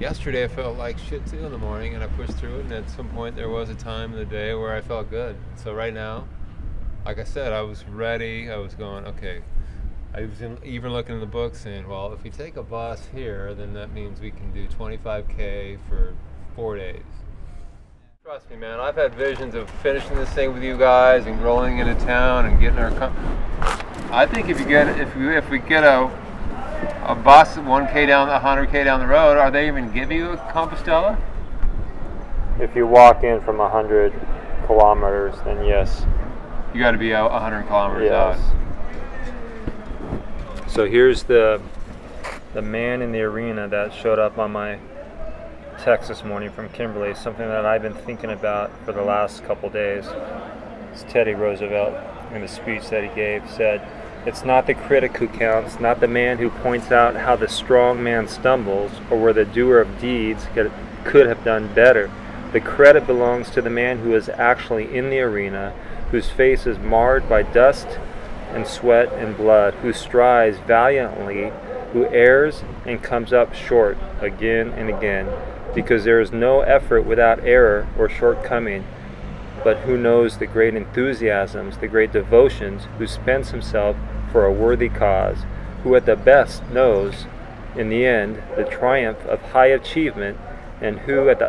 yesterday I felt like shit too in the morning, and I pushed through it, and at some point there was a time in the day where I felt good. So right now, like I said, I was ready. I was going, okay. I was even looking in the book saying, well, if we take a bus here, then that means we can do 25K for 4 days. Trust me, man, I've had visions of finishing this thing with you guys and rolling into town and getting our I think if we get a bus 100K down the road, are they even giving you a Compostela? If you walk in from 100 kilometers, then yes. You got to be 100 kilometers out. So here's the man in the arena that showed up on my text this morning from Kimberly, something that I've been thinking about for the last couple days. It's Teddy Roosevelt, in the speech that he gave, said, "It's not the critic who counts, not the man who points out how the strong man stumbles or where the doer of deeds could have done better. The credit belongs to the man who is actually in the arena, whose face is marred by dust and sweat and blood, who strives valiantly, who errs and comes up short again and again, because there is no effort without error or shortcoming, but who knows the great enthusiasms, the great devotions, who spends himself for a worthy cause, who at the best knows, in the end, the triumph of high achievement, and who at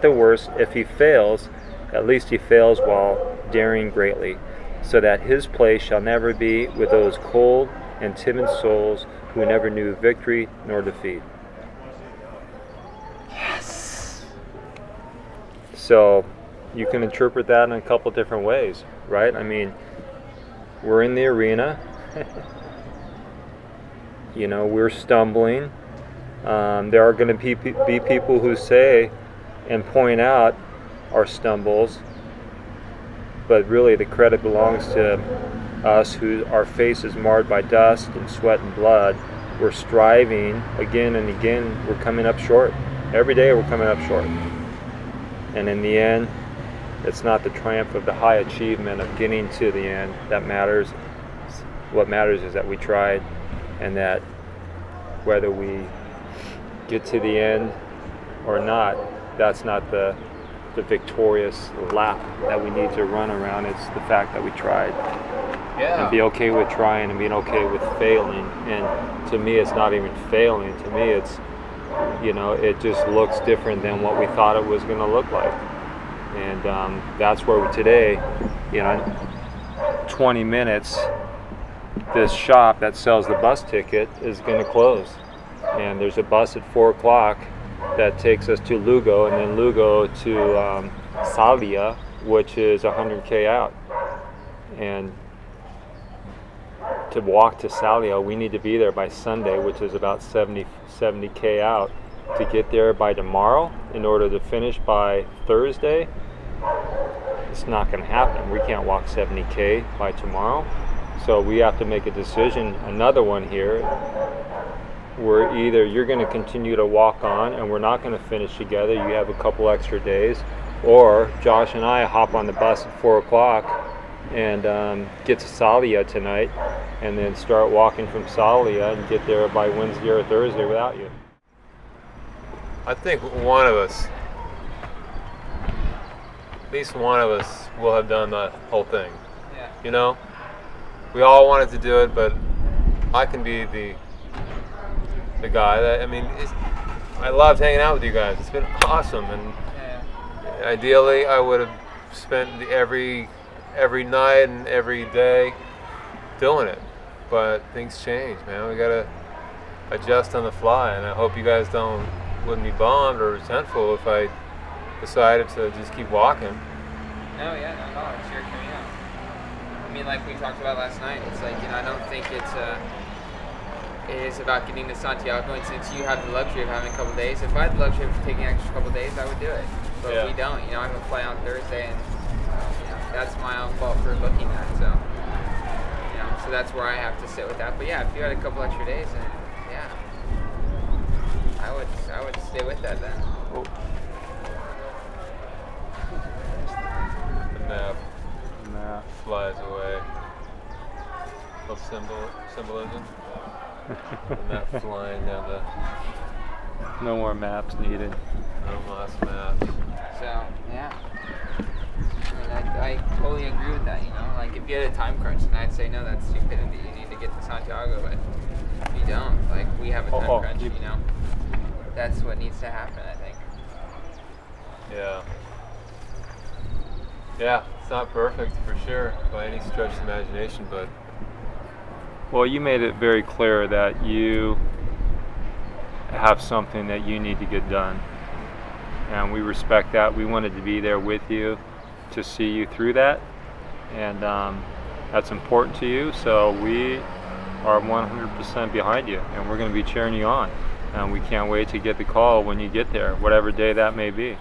the worst, if he fails, at least he fails while daring greatly, so that his place shall never be with those cold and timid souls who never knew victory nor defeat. Yes. So you can interpret that in a couple different ways, right? I mean, we're in the arena. We're stumbling. There are going to be people who say and point out our stumbles, but really the credit belongs to us, who our face is marred by dust and sweat and blood. We're striving again and again. We're coming up short. Every day we're coming up short. And in the end, it's not the triumph of the high achievement of getting to the end that matters. What matters is that we tried, and that whether we get to the end or not, that's not the victorious lap that we need to run around. It's the fact that we tried. Yeah. And be okay with trying and being okay with failing. And to me, it's not even failing. To me, it's, it just looks different than what we thought it was going to look like. And that's where today, 20 minutes, this shop that sells the bus ticket is going to close. And there's a bus at 4 o'clock that takes us to Lugo, and then Lugo to Salia, which is 100K out. And to walk to Salia, we need to be there by Sunday, which is about 70K out. To get there by tomorrow in order to finish by Thursday, it's not going to happen. We can't walk 70K by tomorrow. So we have to make a decision, another one here, where either you're going to continue to walk on and we're not going to finish together, you have a couple extra days, or Josh and I hop on the bus at 4 o'clock and get to Salia tonight, and then start walking from Salia and get there by Wednesday or Thursday without you. I think one of us, at least one of us, will have done the whole thing. Yeah. We all wanted to do it, but I can be the guy that, I loved hanging out with you guys. It's been awesome, and ideally I would have spent every night and every day doing it, but things change, man. We gotta adjust on the fly, and I hope you guys wouldn't be bummed or resentful if I decided to just keep walking. No, it's your coming out. Like we talked about last night, it's like, I don't think it is about getting to Santiago, and since you have the luxury of having a couple days, if I had the luxury of taking an extra couple days, I would do it. But we don't, I have a flight on Thursday, and that's my own fault for booking that, so so that's where I have to sit with that. But if you had a couple extra days, then I would stay with that then. Oh. The map flies away. Little symbolism. The map flying down the... No more maps needed. No lost maps. So, I totally agree with that, Like, if you had a time crunch, then I'd say, no, that's stupidity. You need to get to Santiago, but if you don't, we have a time crunch, That's what needs to happen, I think. Yeah, it's not perfect, for sure, by any stretch of the imagination, but... Well, you made it very clear that you have something that you need to get done. And we respect that. We wanted to be there with you to see you through that. And that's important to you. So we are 100% behind you. And we're going to be cheering you on. And we can't wait to get the call when you get there, whatever day that may be.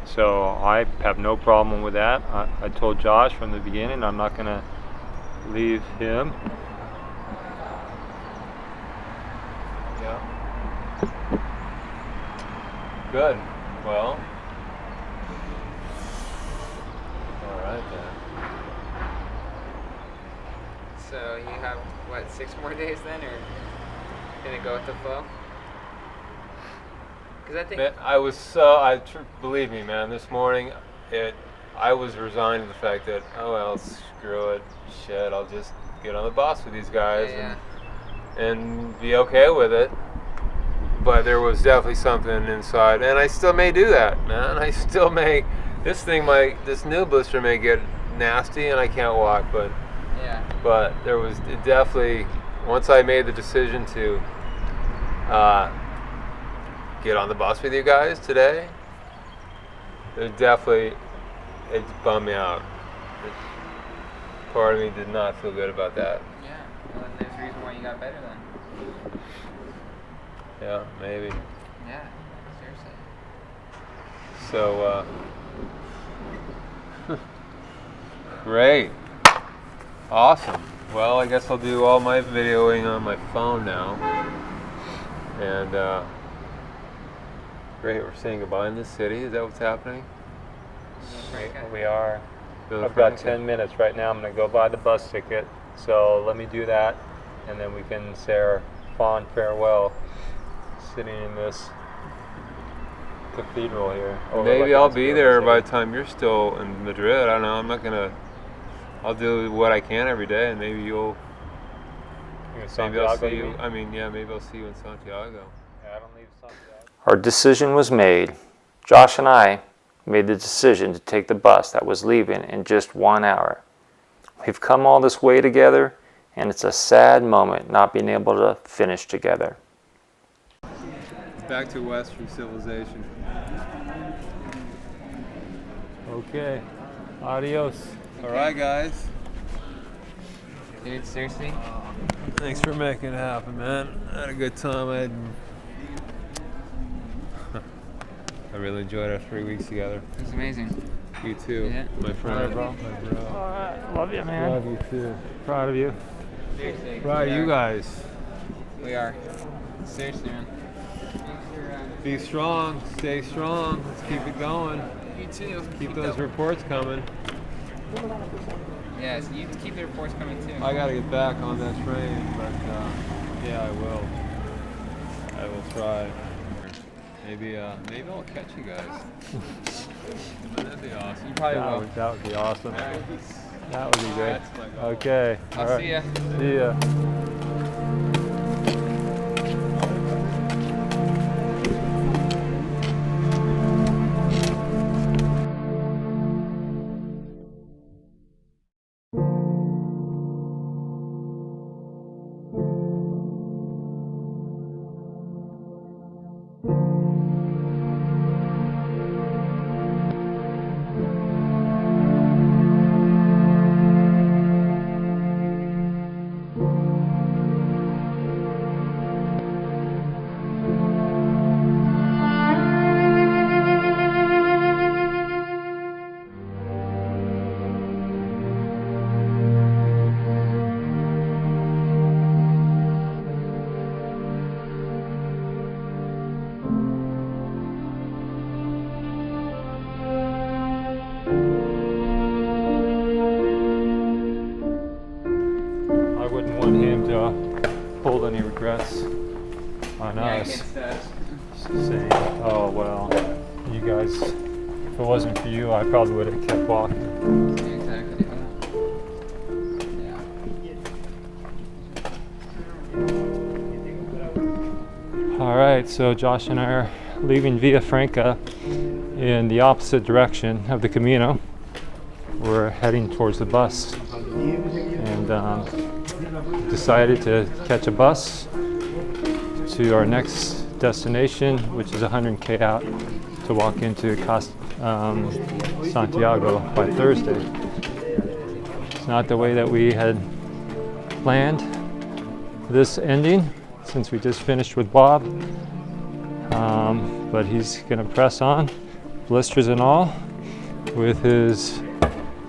So I have no problem with that. I told Josh from the beginning I'm not going to leave him. Good. Well, All right then. So you have, what, 6 more days then, or gonna go with the flow? Because I think... Man, believe me, man, this morning, I was resigned to the fact that, oh well, screw it, shit, I'll just get on the bus with these guys and be okay with it. But there was definitely something inside, and I still may do that, man. I still may, this new blister may get nasty and I can't walk, but there was definitely, once I made the decision to get on the bus with you guys today, it bummed me out. Part of me did not feel good about that. Yeah, well, then there's a reason why you got better then. Yeah, maybe. Yeah, seriously. So, great. Awesome. Well, I guess I'll do all my videoing on my phone now. And, great, we're saying goodbye in this city. Is that what's happening? We are. I've got 10 minutes right now. I'm going to go buy the bus ticket. So let me do that, and then we can say our fond farewell sitting in this cathedral here. Maybe I'll be there by the time you're still in Madrid. I don't know. I'm not going to... I'll do what I can every day, and maybe you'll... Maybe I'll see you. I mean, yeah, maybe I'll see you in Santiago. Yeah, I don't leave Santiago. Our decision was made. Josh and I made the decision to take the bus that was leaving in just 1 hour. We've come all this way together, and it's a sad moment not being able to finish together. Back to Western civilization. Okay. Adios. All right, guys. Dude, seriously? Thanks for making it happen, man. I had a good time. I really enjoyed our 3 weeks together. It was amazing. You too, my friend. All right, bro. All right. Love you, man. Love you too. Proud of you. Seriously. Proud of you guys. We are. Seriously, man. Be strong. Stay strong. Let's keep it going. You too. Keep those reports coming. Yes, you keep the reports coming too. I gotta get back on that train, but yeah, I will. I will try. Maybe I'll catch you guys. That'd be awesome. You probably will. That would be awesome. Right. That would be good. Okay. I'll see ya. See ya. Hold any regrets on us saying, oh well, you guys, if it wasn't for you, I probably would have kept walking. Exactly. All right, so Josh and I are leaving Villafranca in the opposite direction of the Camino. We're heading towards the bus, and decided to catch a bus to our next destination, which is 100K out, to walk into Santiago by Thursday. It's not the way that we had planned this ending, since we just finished with Bob, but he's gonna press on, blisters and all, with his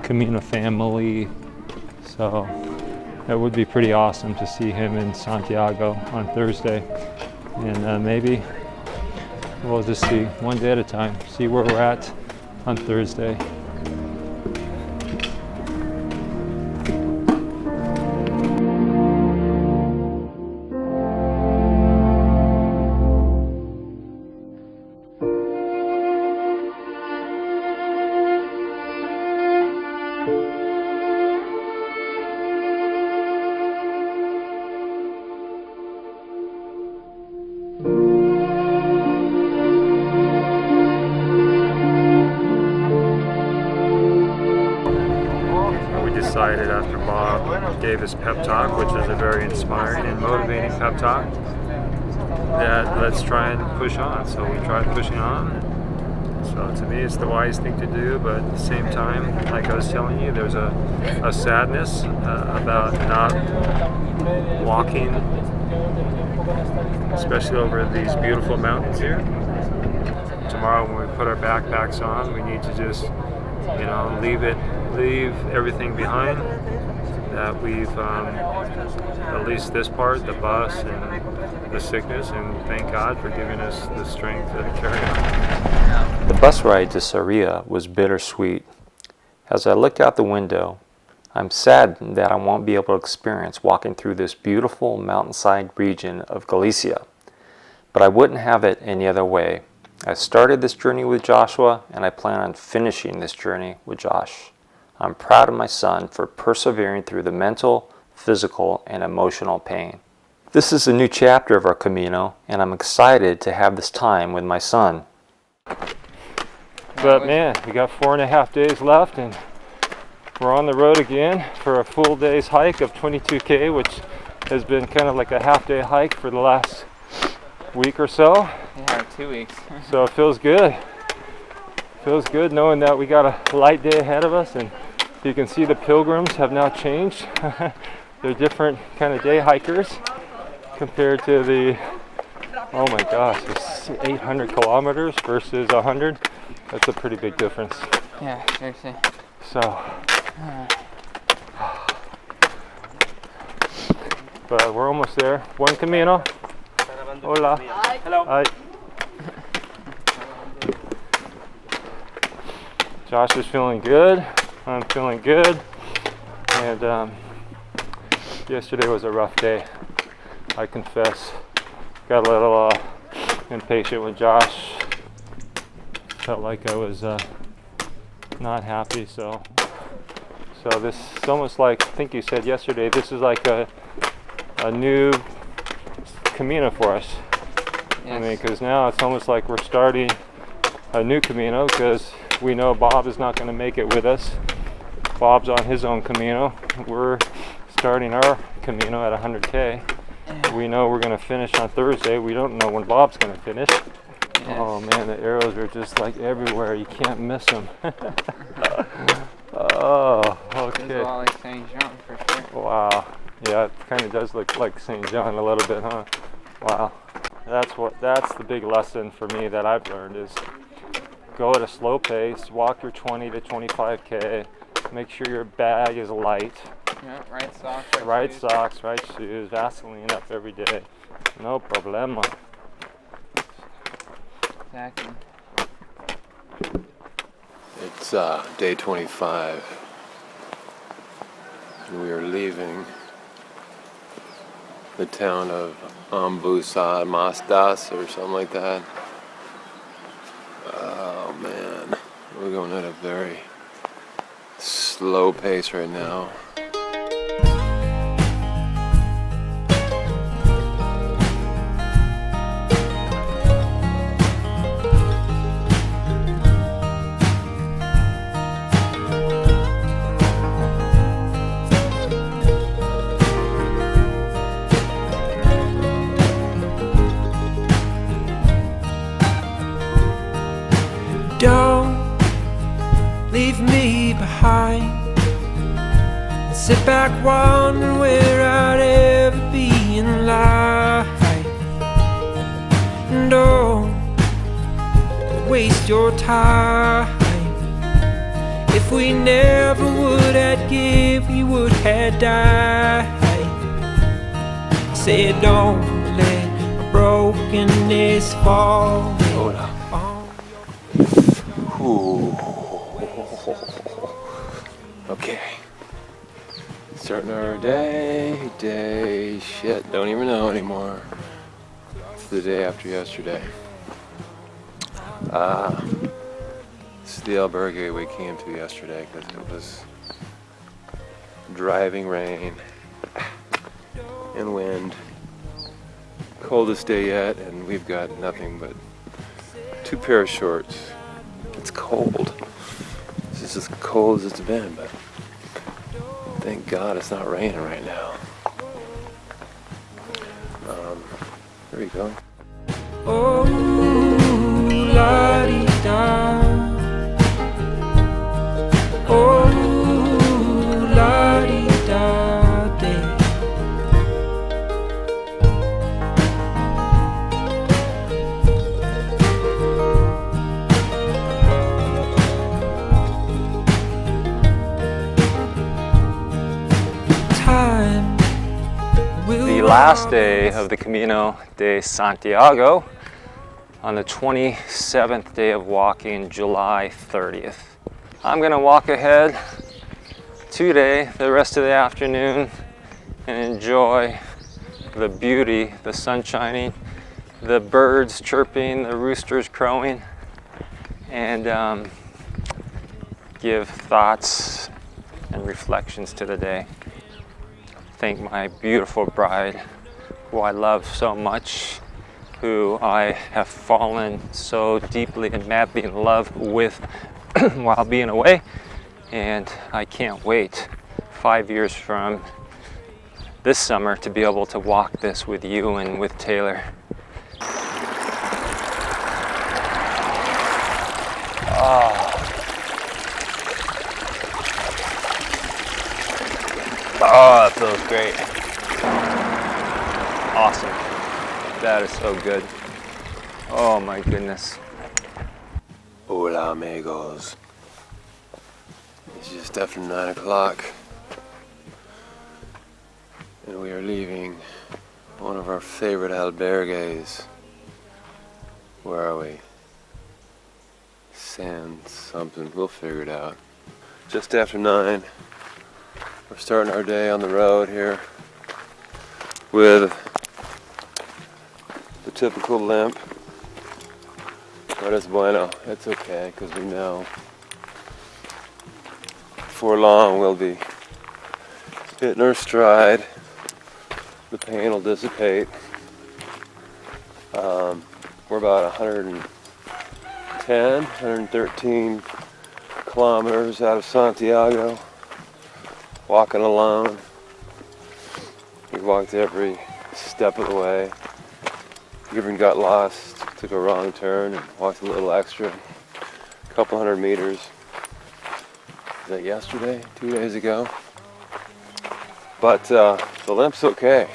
Camino family. So it would be pretty awesome to see him in Santiago on Thursday, and maybe we'll just see one day at a time, see where we're at on Thursday. excited after Bob gave his pep talk, which was a very inspiring and motivating pep talk, that let's try and push on. So we tried pushing on. So to me, it's the wise thing to do, but at the same time, like I was telling you, there's a sadness about not walking, especially over these beautiful mountains here. Tomorrow when we put our backpacks on, we need to just, you know, leave everything behind. That we've, at least this part, the bus and the sickness, and thank God for giving us the strength to carry on. The bus ride to Sarria was bittersweet. As I look out the window, I'm sad that I won't be able to experience walking through this beautiful mountainside region of Galicia. But I wouldn't have it any other way. I started this journey with Joshua, and I plan on finishing this journey with Josh. I'm proud of my son for persevering through the mental, physical, and emotional pain. This is a new chapter of our Camino, and I'm excited to have this time with my son. But man, we got 4.5 days left, and we're on the road again for a full day's hike of 22K, which has been kind of like a half-day hike for the last week or so. Yeah, 2 weeks. So it feels good. Feels good knowing that we got a light day ahead of us, and you can see the pilgrims have now changed. They're different kind of day hikers compared to the, oh my gosh, it's 800 kilometers versus 100. That's a pretty big difference. Yeah, seriously. So, but we're almost there. Buen camino. Hola. Hello. Hi. Josh is feeling good. I'm feeling good. And yesterday was a rough day, I confess. Got a little impatient with Josh. Felt like I was not happy. So this is almost like, I think you said yesterday, this is like a new Camino for us. Yes. I mean, because now it's almost like we're starting a new Camino, because we know Bob is not going to make it with us. Bob's on his own Camino. We're starting our Camino at 100K. We know we're going to finish on Thursday. We don't know when Bob's going to finish. Yes. Oh man, the arrows are just like everywhere. You can't miss them. Oh, okay. This is all like Saint Jean for sure. Wow. Yeah, it kind of does look like St. John a little bit, huh? Wow. That's the big lesson for me that I've learned is go at a slow pace, walk your 20 to 25K, make sure your bag is light. Yeah, right socks, right socks, right shoes, Vaseline up every day. No problema. Exactly. It's day 25. And we are leaving the town of Ambusa Mastas or something like that. Oh man, we're going at a very slow pace right now. Don't leave me behind and sit back wondering where I'd ever be in life. And don't waste your time. If we never would have give, we would have died. Say don't let brokenness fall. Ooh. Okay. Starting our day, shit, don't even know anymore. It's the day after yesterday. This is the albergue we came to yesterday because it was driving rain and wind. Coldest day yet, and we've got nothing but 2 pair of shorts. It's cold. This is as cold as it's been, but Thank God it's not raining right now. There we go. Oh, la-di-da. Oh, la-di-da-day. Time will The last day of the Camino de Santiago on the 27th day of walking, July 30th. I'm gonna walk ahead today, the rest of the afternoon, and enjoy the beauty, the sun shining, the birds chirping, the roosters crowing, and give thoughts and reflections to the day. Thank my beautiful bride, who I love so much, who I have fallen so deeply and madly in love with while being away, and I can't wait 5 years from this summer to be able to walk this with you and with Taylor. Oh, that feels great. Awesome. That is so good. Oh my goodness. Hola amigos. It's just after 9 o'clock and we are leaving one of our favorite albergues. Where are we? San something, we'll figure it out. Just after 9. We're starting our day on the road here with the typical limp. But it's bueno, it's okay, because we know before long we'll be hitting our stride. The pain will dissipate. We're about 113 kilometers out of Santiago, walking alone. We walked every step of the way. Even got lost, took a wrong turn and walked a little extra, a couple hundred meters. Was that yesterday, 2 days ago? But the limp's okay,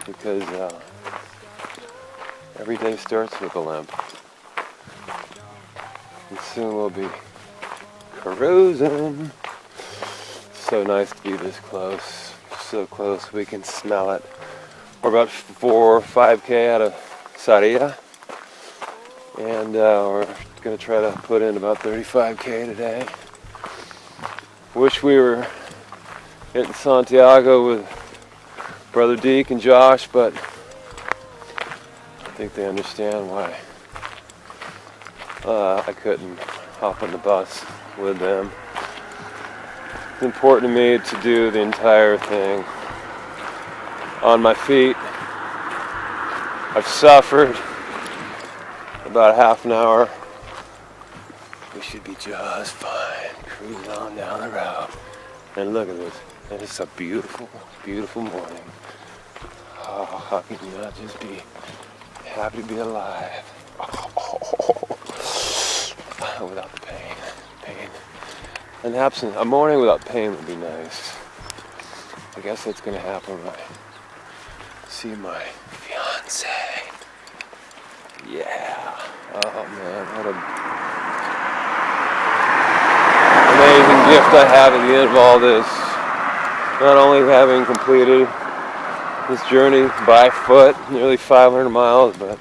because every day starts with a limp. And soon we'll be cruising. So nice to be this close, so close we can smell it. We're about 4 or 5K out of Sarria, and we're going to try to put in about 35K today. Wish we were hitting Santiago with Brother Deke and Josh, but I think they understand why I couldn't hop on the bus with them. It's important to me to do the entire thing on my feet. I've suffered about half an hour. We should be just fine. Cruise on down the road. And look at this. It's a beautiful, beautiful morning. Oh, how can you not just be happy to be alive? Without the pain. An absence, a morning without pain would be nice. I guess that's gonna happen when I see my fiance. Yeah. Oh man, what a amazing gift I have at the end of all this. Not only having completed this journey by foot, nearly 500 miles, but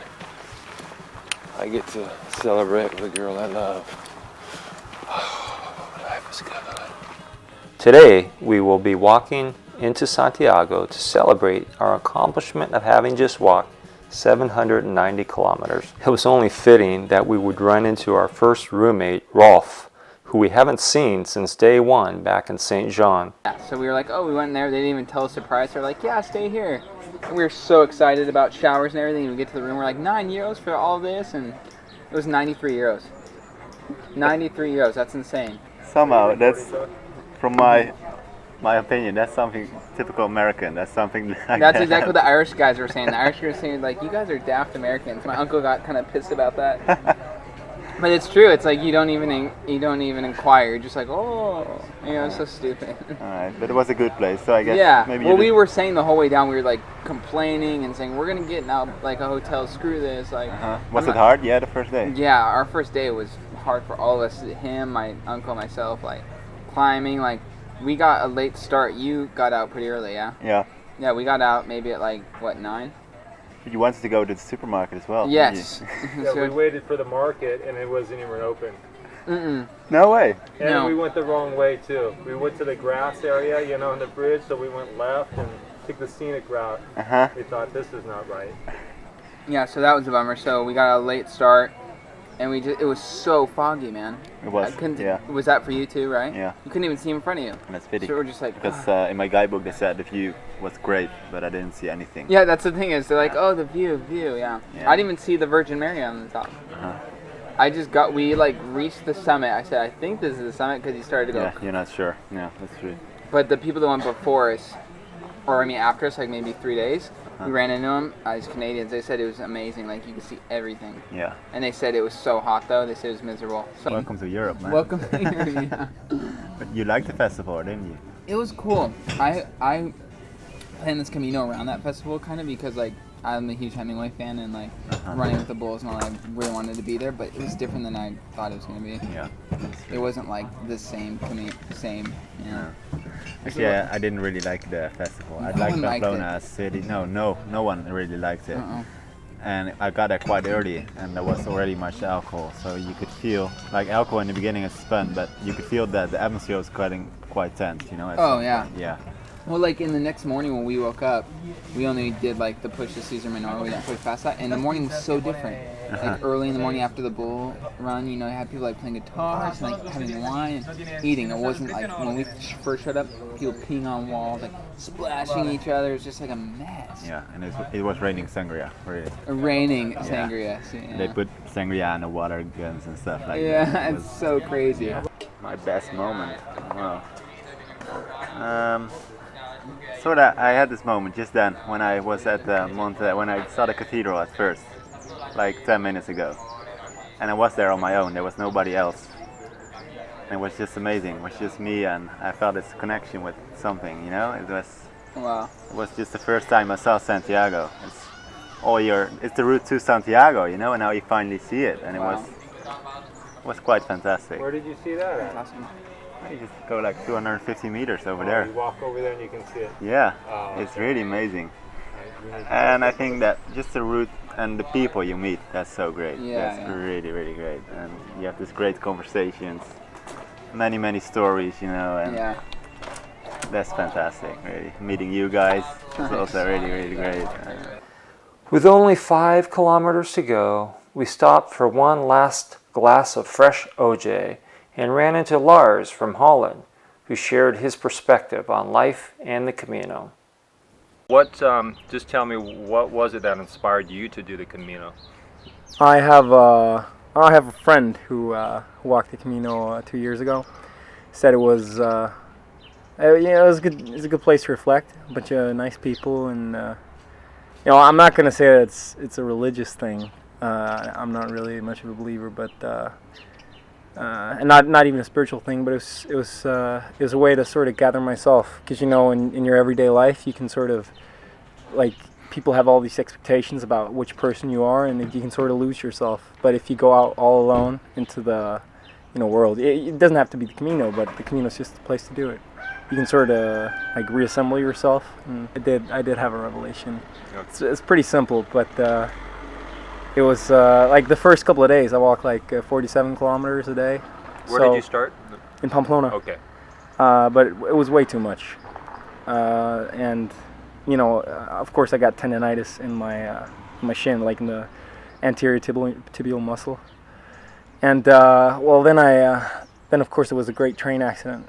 I get to celebrate with a girl I love. Life is good. Today, we will be walking into Santiago to celebrate our accomplishment of having just walked 790 kilometers. It was only fitting that we would run into our first roommate, Rolf, who we haven't seen since day one back in St. Jean. Yeah, so we were like, oh, we went in there, they didn't even tell us the price. They're like, yeah, stay here. And we were so excited about showers and everything, and we get to the room, we're like, €9 for all this, and it was €93. €93, that's insane. Somehow, that's from my opinion, that's something typical American. That's something like That's that. exactly what the Irish guys were saying. The Irish guys were saying, like, you guys are daft Americans. My uncle got kind of pissed about that. But it's true. It's like you don't even inquire. You're just like, oh, you know, it's so stupid. All right, but it was a good place, so I guess Yeah. maybe. Well, we were saying the whole way down, we were like complaining and saying we're gonna get now like a hotel. Screw this. Like, Was it hard? Yeah, the first day. Yeah, our first day was hard for all of us. Him, my uncle, myself. Like climbing. Like we got a late start. You got out pretty early, yeah. Yeah. Yeah, we got out maybe at like what 9. You wanted to go to the supermarket as well. Yes. Yeah, we waited for the market and it wasn't even open. No way. And we went the wrong way too. We went to the grass area, you know, on the bridge, so we went left and took the scenic route. We thought this is not right. Yeah, so that was a bummer. So we got a late start, and it was so foggy, man. It was. Yeah. Was that for you too, right? Yeah. You couldn't even see in front of you. That's pity. So we're just like. Because in my guidebook they said the view was great, but I didn't see anything. Yeah, that's the thing is they're like, oh, the view, yeah. I didn't even see the Virgin Mary on the top. We like reached the summit. I said, I think this is the summit because he started to go. Yeah, you're not sure. Yeah, that's true. But the people that went before us, or I mean after us, like maybe 3 days, we ran into them as Canadians. They said it was amazing. Like you could see everything. Yeah. And they said it was so hot though. They said it was miserable. So, welcome to Europe, man. Welcome to Europe. Yeah. But you liked the festival, didn't you? It was cool. I planned this Camino around that festival kind of because like I'm a huge Hemingway fan and like running with the Bulls and all. I really wanted to be there, but it was different than I thought it was going to be. Yeah. It wasn't like the same. You know. Actually, I didn't really like the festival. I liked Pamplona as a city. No one really liked it. And I got there quite early, and there was already much alcohol, so you could feel like alcohol in the beginning is fun, but you could feel that the atmosphere was quite tense, you know. Oh yeah. Yeah. Well, like in the next morning when we woke up, we only did like the push to Cesar Minor. We didn't push past that, and the morning was so different. Like early in the morning after the bull run, you know, you had people like playing guitars and like having wine and eating. It wasn't like when we first showed up, people peeing on walls, like splashing each other. It was just like a mess. Yeah, and it was raining sangria, really. Raining sangria. So, yeah. They put sangria in the water guns and stuff like that. Yeah, it's so crazy. My best moment. Wow. So that I had this moment just then when I was at when I saw the cathedral at first, like 10 minutes ago, and I was there on my own. There was nobody else, and it was just amazing. It was just me, and I felt this connection with something. You know, it was. Wow. It was just the first time I saw Santiago. It's the route to Santiago, you know, and now you finally see it, and it was quite fantastic. Where did you see that at? Awesome. You just go like 250 meters over there. You walk over there and you can see it. Yeah, it's really amazing. And I think that just the route and the people you meet, that's so great. Yeah, that's really, really great. And you have these great conversations, many stories, you know, and that's fantastic, really. Meeting you guys is also really, really great. With only 5 kilometers to go, we stopped for one last glass of fresh OJ and ran into Lars from Holland, who shared his perspective on life and the Camino. Just tell me, what was it that inspired you to do the Camino? I have a friend who walked the Camino 2 years ago. Said it was, it was good. It's a good place to reflect. A bunch of nice people, and I'm not gonna say that it's a religious thing. I'm not really much of a believer, but and not even a spiritual thing, but it was a way to sort of gather myself, because in your everyday life you can sort of, like, people have all these expectations about which person you are, and you can sort of lose yourself. But if you go out all alone into the world, it doesn't have to be the Camino, but the Camino is just the place to do it. You can sort of like reassemble yourself, and I did have a revelation. It's pretty simple, but it was like the first couple of days I walked like 47 kilometers a day. Where did you start? In Pamplona. Okay. But it was way too much, and of course I got tendonitis in my shin, like in the anterior tibial muscle. And then of course it was a great train accident.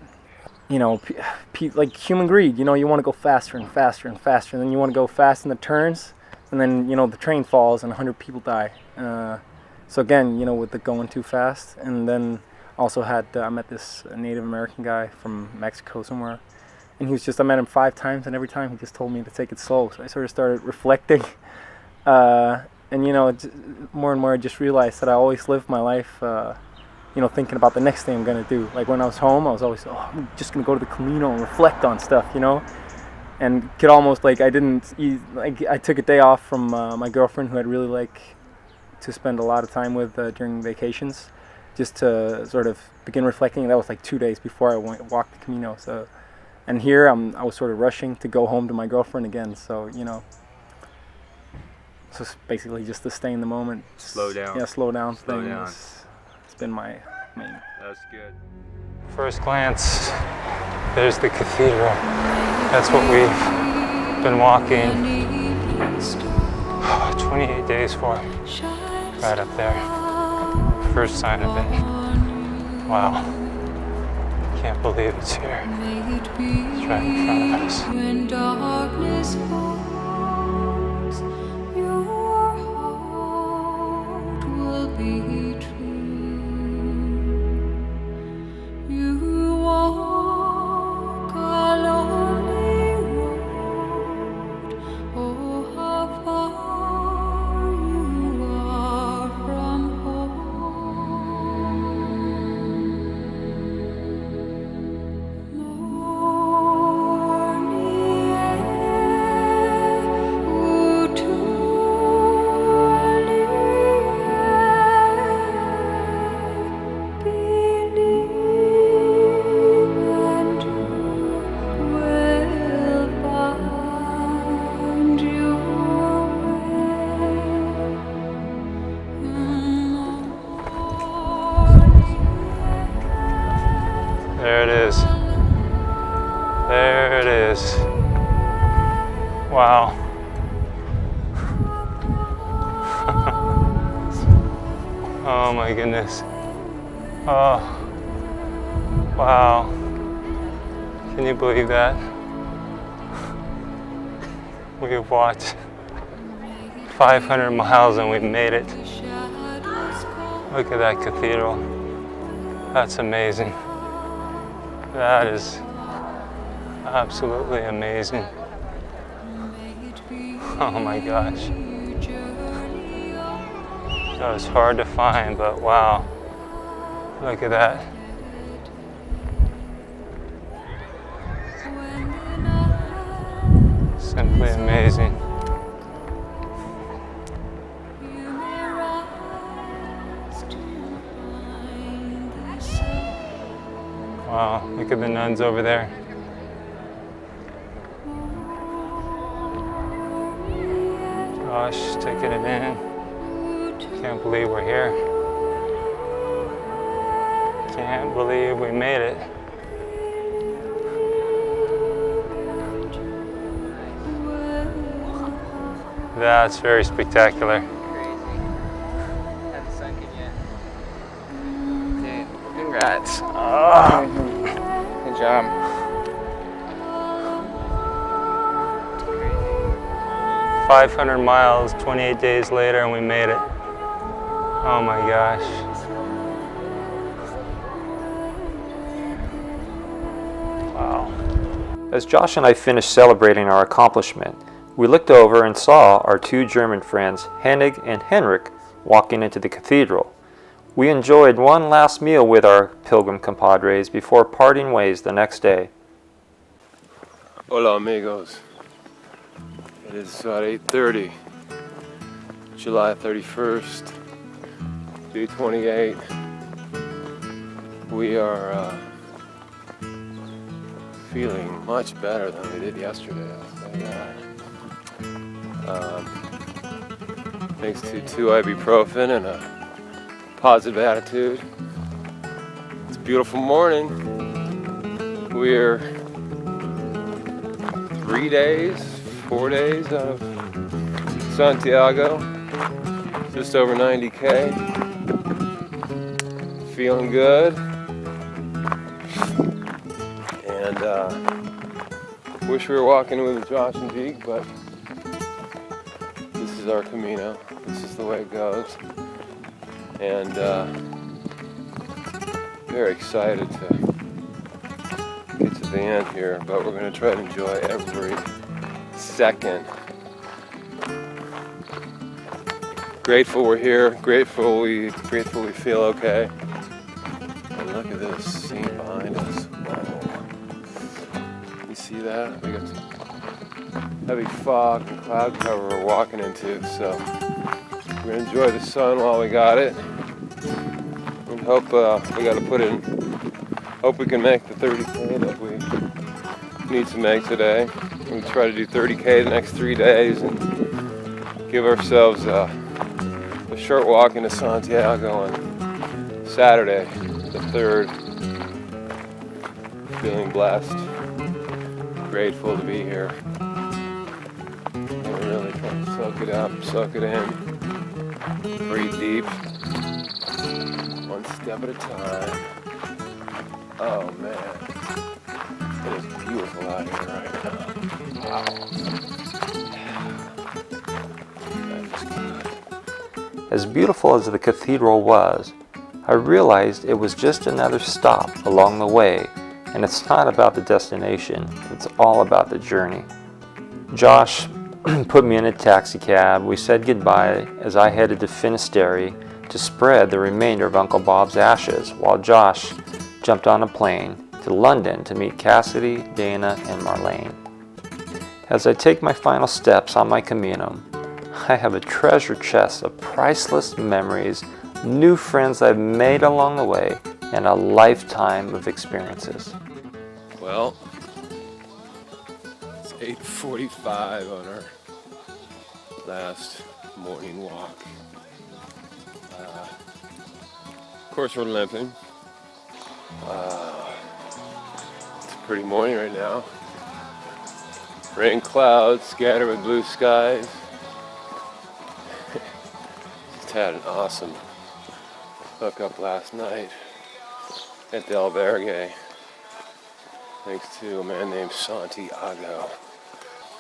Like human greed. You want to go faster and faster and faster, and then you want to go fast in the turns. And then, the train falls and 100 people die. So again, with the going too fast. And then Also had I met this Native American guy from Mexico somewhere, and he was just, I met him 5 times, and every time he just told me to take it slow. So I sort of started reflecting, and you know, more and more I just realized that I always lived my life, you know, thinking about the next thing I'm gonna do. Like when I was home, I was always, oh, I'm just gonna go to the Camino and reflect on stuff, you know, and could almost like I took a day off from my girlfriend, who I'd really like to spend a lot of time with during vacations, just to sort of begin reflecting. That was like 2 days before I walked the Camino. So, and here I was sort of rushing to go home to my girlfriend again. So, you know, so it's basically just to stay in the moment. Slow down. Yeah, slow down. Slow down. It's been my main. That's good. First glance, there's the cathedral. That's what we've been walking 28 days for. Right up there. First sign of it. Wow. Can't believe it's here. It's right in front of us. When darkness falls, your heart will be true. You walk a lonely road. Oh, how far you are from There it is. There it is. Wow. Oh my goodness. Oh. Wow. Can you believe that? We've walked 500 miles and we've made it. Look at that cathedral. That's amazing. That is absolutely amazing. Oh my gosh. That was hard to find, but wow. Look at that. Simply amazing. Wow, look at the nuns over there. Josh, taking it in. Can't believe we're here. Can't believe we made it. That's very spectacular. Haven't sunk in yet. Dude, congrats. Oh. Good job. Crazy. 500 miles, 28 days later, and we made it. Oh my gosh. Wow. As Josh and I finished celebrating our accomplishment, we looked over and saw our 2 German friends, Hennig and Henrik, walking into the cathedral. We enjoyed one last meal with our pilgrim compadres before parting ways the next day. Hola amigos. It is about 8:30, July 31st, day 28. We are feeling much better than we did yesterday, I'll say that. Thanks to 2 ibuprofen and a positive attitude. It's a beautiful morning. We're 4 days out of Santiago, just over 90K. Feeling good. And wish we were walking with Josh and Deke, but this is our Camino. This is the way it goes. And very excited to get to the end here, but we're going to try to enjoy every second. Grateful we're here, grateful we feel okay. And look at this scene behind us. Whoa. You see that? We got some heavy fog and cloud cover we're walking into, so we're gonna enjoy the sun while we got it. And hope we got to put in. Hope we can make the 30K that we need to make today. We try to do 30K the next 3 days and give ourselves a short walk into Santiago on Saturday, the 3rd. Feeling blessed, grateful to be here. We're really trying to soak it up, soak it in, breathe deep, one step at a time. Oh man, it is beautiful out here right now. Wow. That's good. As beautiful as the cathedral was, I realized it was just another stop along the way, and it's not about the destination, it's all about the journey. Josh put me in a taxi cab. We said goodbye as I headed to Finisterre to spread the remainder of Uncle Bob's ashes, while Josh jumped on a plane to London to meet Cassidy, Dana, and Marlene. As I take my final steps on my Camino, I have a treasure chest of priceless memories, new friends I've made along the way, and a lifetime of experiences. Well, it's 8:45 on our last morning walk. Of course we're limping. It's a pretty morning right now. Rain clouds scattered with blue skies. Just had an awesome hookup last night at the Albergue, thanks to a man named Santiago.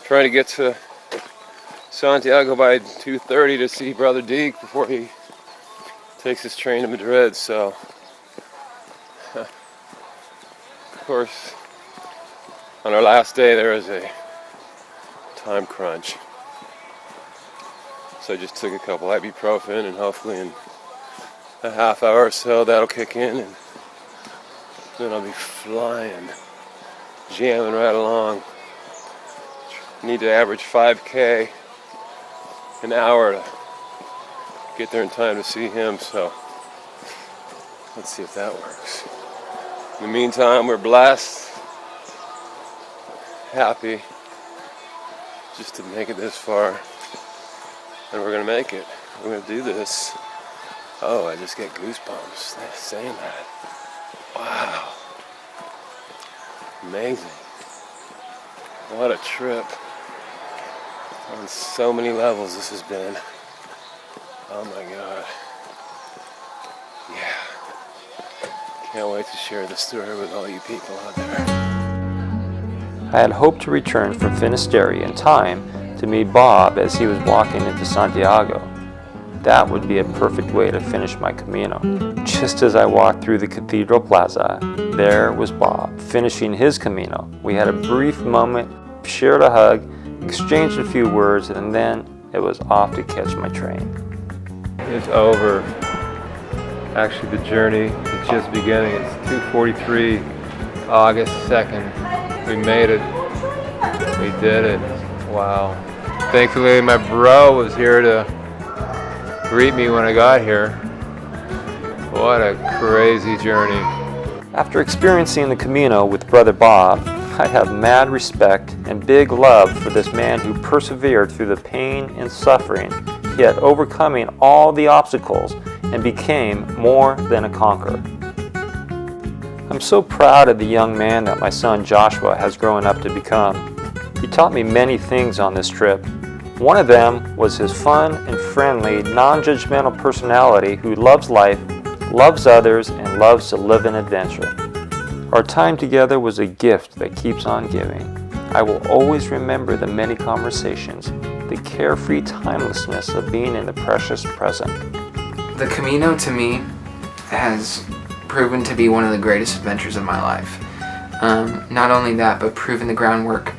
Trying to get to Santiago by 2:30 to see Brother Deke before he takes his train to Madrid, so of course on our last day there was a time crunch, so I just took a couple ibuprofen, and hopefully in a half hour or so that'll kick in, and then I'll be flying, jamming right along. Need to average 5K an hour to get there in time to see him, so let's see if that works. In the meantime, we're blessed, happy just to make it this far, and we're gonna make it. We're gonna do this. Oh, I just get goosebumps saying that. Wow. Amazing. What a trip. On so many levels this has been. Oh my God. Yeah. Can't wait to share this story with all you people out there. I had hoped to return from Finisterre in time to meet Bob as he was walking into Santiago. That would be a perfect way to finish my Camino. Just as I walked through the Cathedral Plaza, there was Bob, finishing his Camino. We had a brief moment, shared a hug, exchanged a few words, and then it was off to catch my train. It's over. Actually, the journey is just beginning. It's 2:43, August 2nd. We made it. We did it. Wow. Thankfully, my bro was here to greet me when I got here. What a crazy journey. After experiencing the Camino with Brother Bob, I have mad respect and big love for this man who persevered through the pain and suffering, yet overcoming all the obstacles and became more than a conqueror. I'm so proud of the young man that my son Joshua has grown up to become. He taught me many things on this trip. One of them was his fun and friendly, non-judgmental personality who loves life, loves others, and loves to live an adventure. Our time together was a gift that keeps on giving. I will always remember the many conversations, the carefree timelessness of being in the precious present. The Camino to me has proven to be one of the greatest adventures of my life. Not only that, but proven the groundwork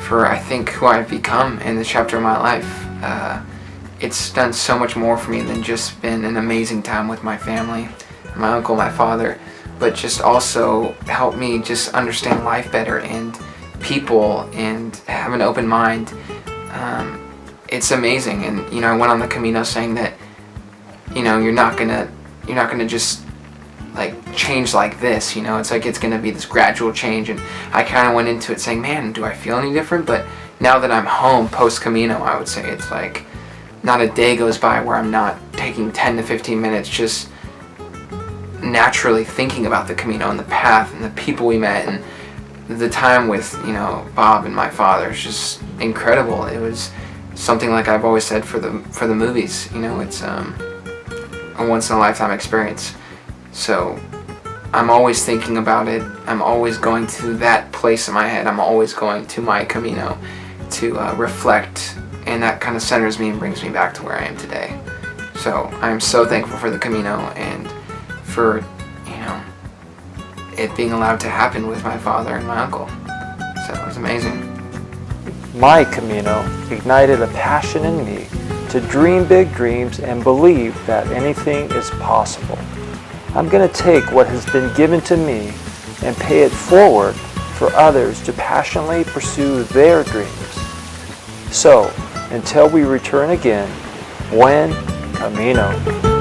for, I think, who I've become in this chapter of my life. It's done so much more for me than just been an amazing time with my family, my uncle, my father, but just also helped me just understand life better and people and have an open mind. It's amazing. And you know, I went on the Camino saying that, you know, you're not gonna just like change like this, you know. It's like it's gonna be this gradual change, and I kind of went into it saying, man, do I feel any different? But now that I'm home post Camino, I would say it's like not a day goes by where I'm not taking 10 to 15 minutes just naturally thinking about the Camino and the path and the people we met and the time with, you know, Bob and my father. It's just incredible. It was something like I've always said for the movies, you know, it's a once in a lifetime experience. So I'm always thinking about it. I'm always going to that place in my head. I'm always going to my Camino to reflect, and that kind of centers me and brings me back to where I am today. So I'm so thankful for the Camino and for, you know, it being allowed to happen with my father and my uncle. So it was amazing. My Camino ignited a passion in me to dream big dreams and believe that anything is possible. I'm going to take what has been given to me and pay it forward for others to passionately pursue their dreams. So, until we return again, buen camino.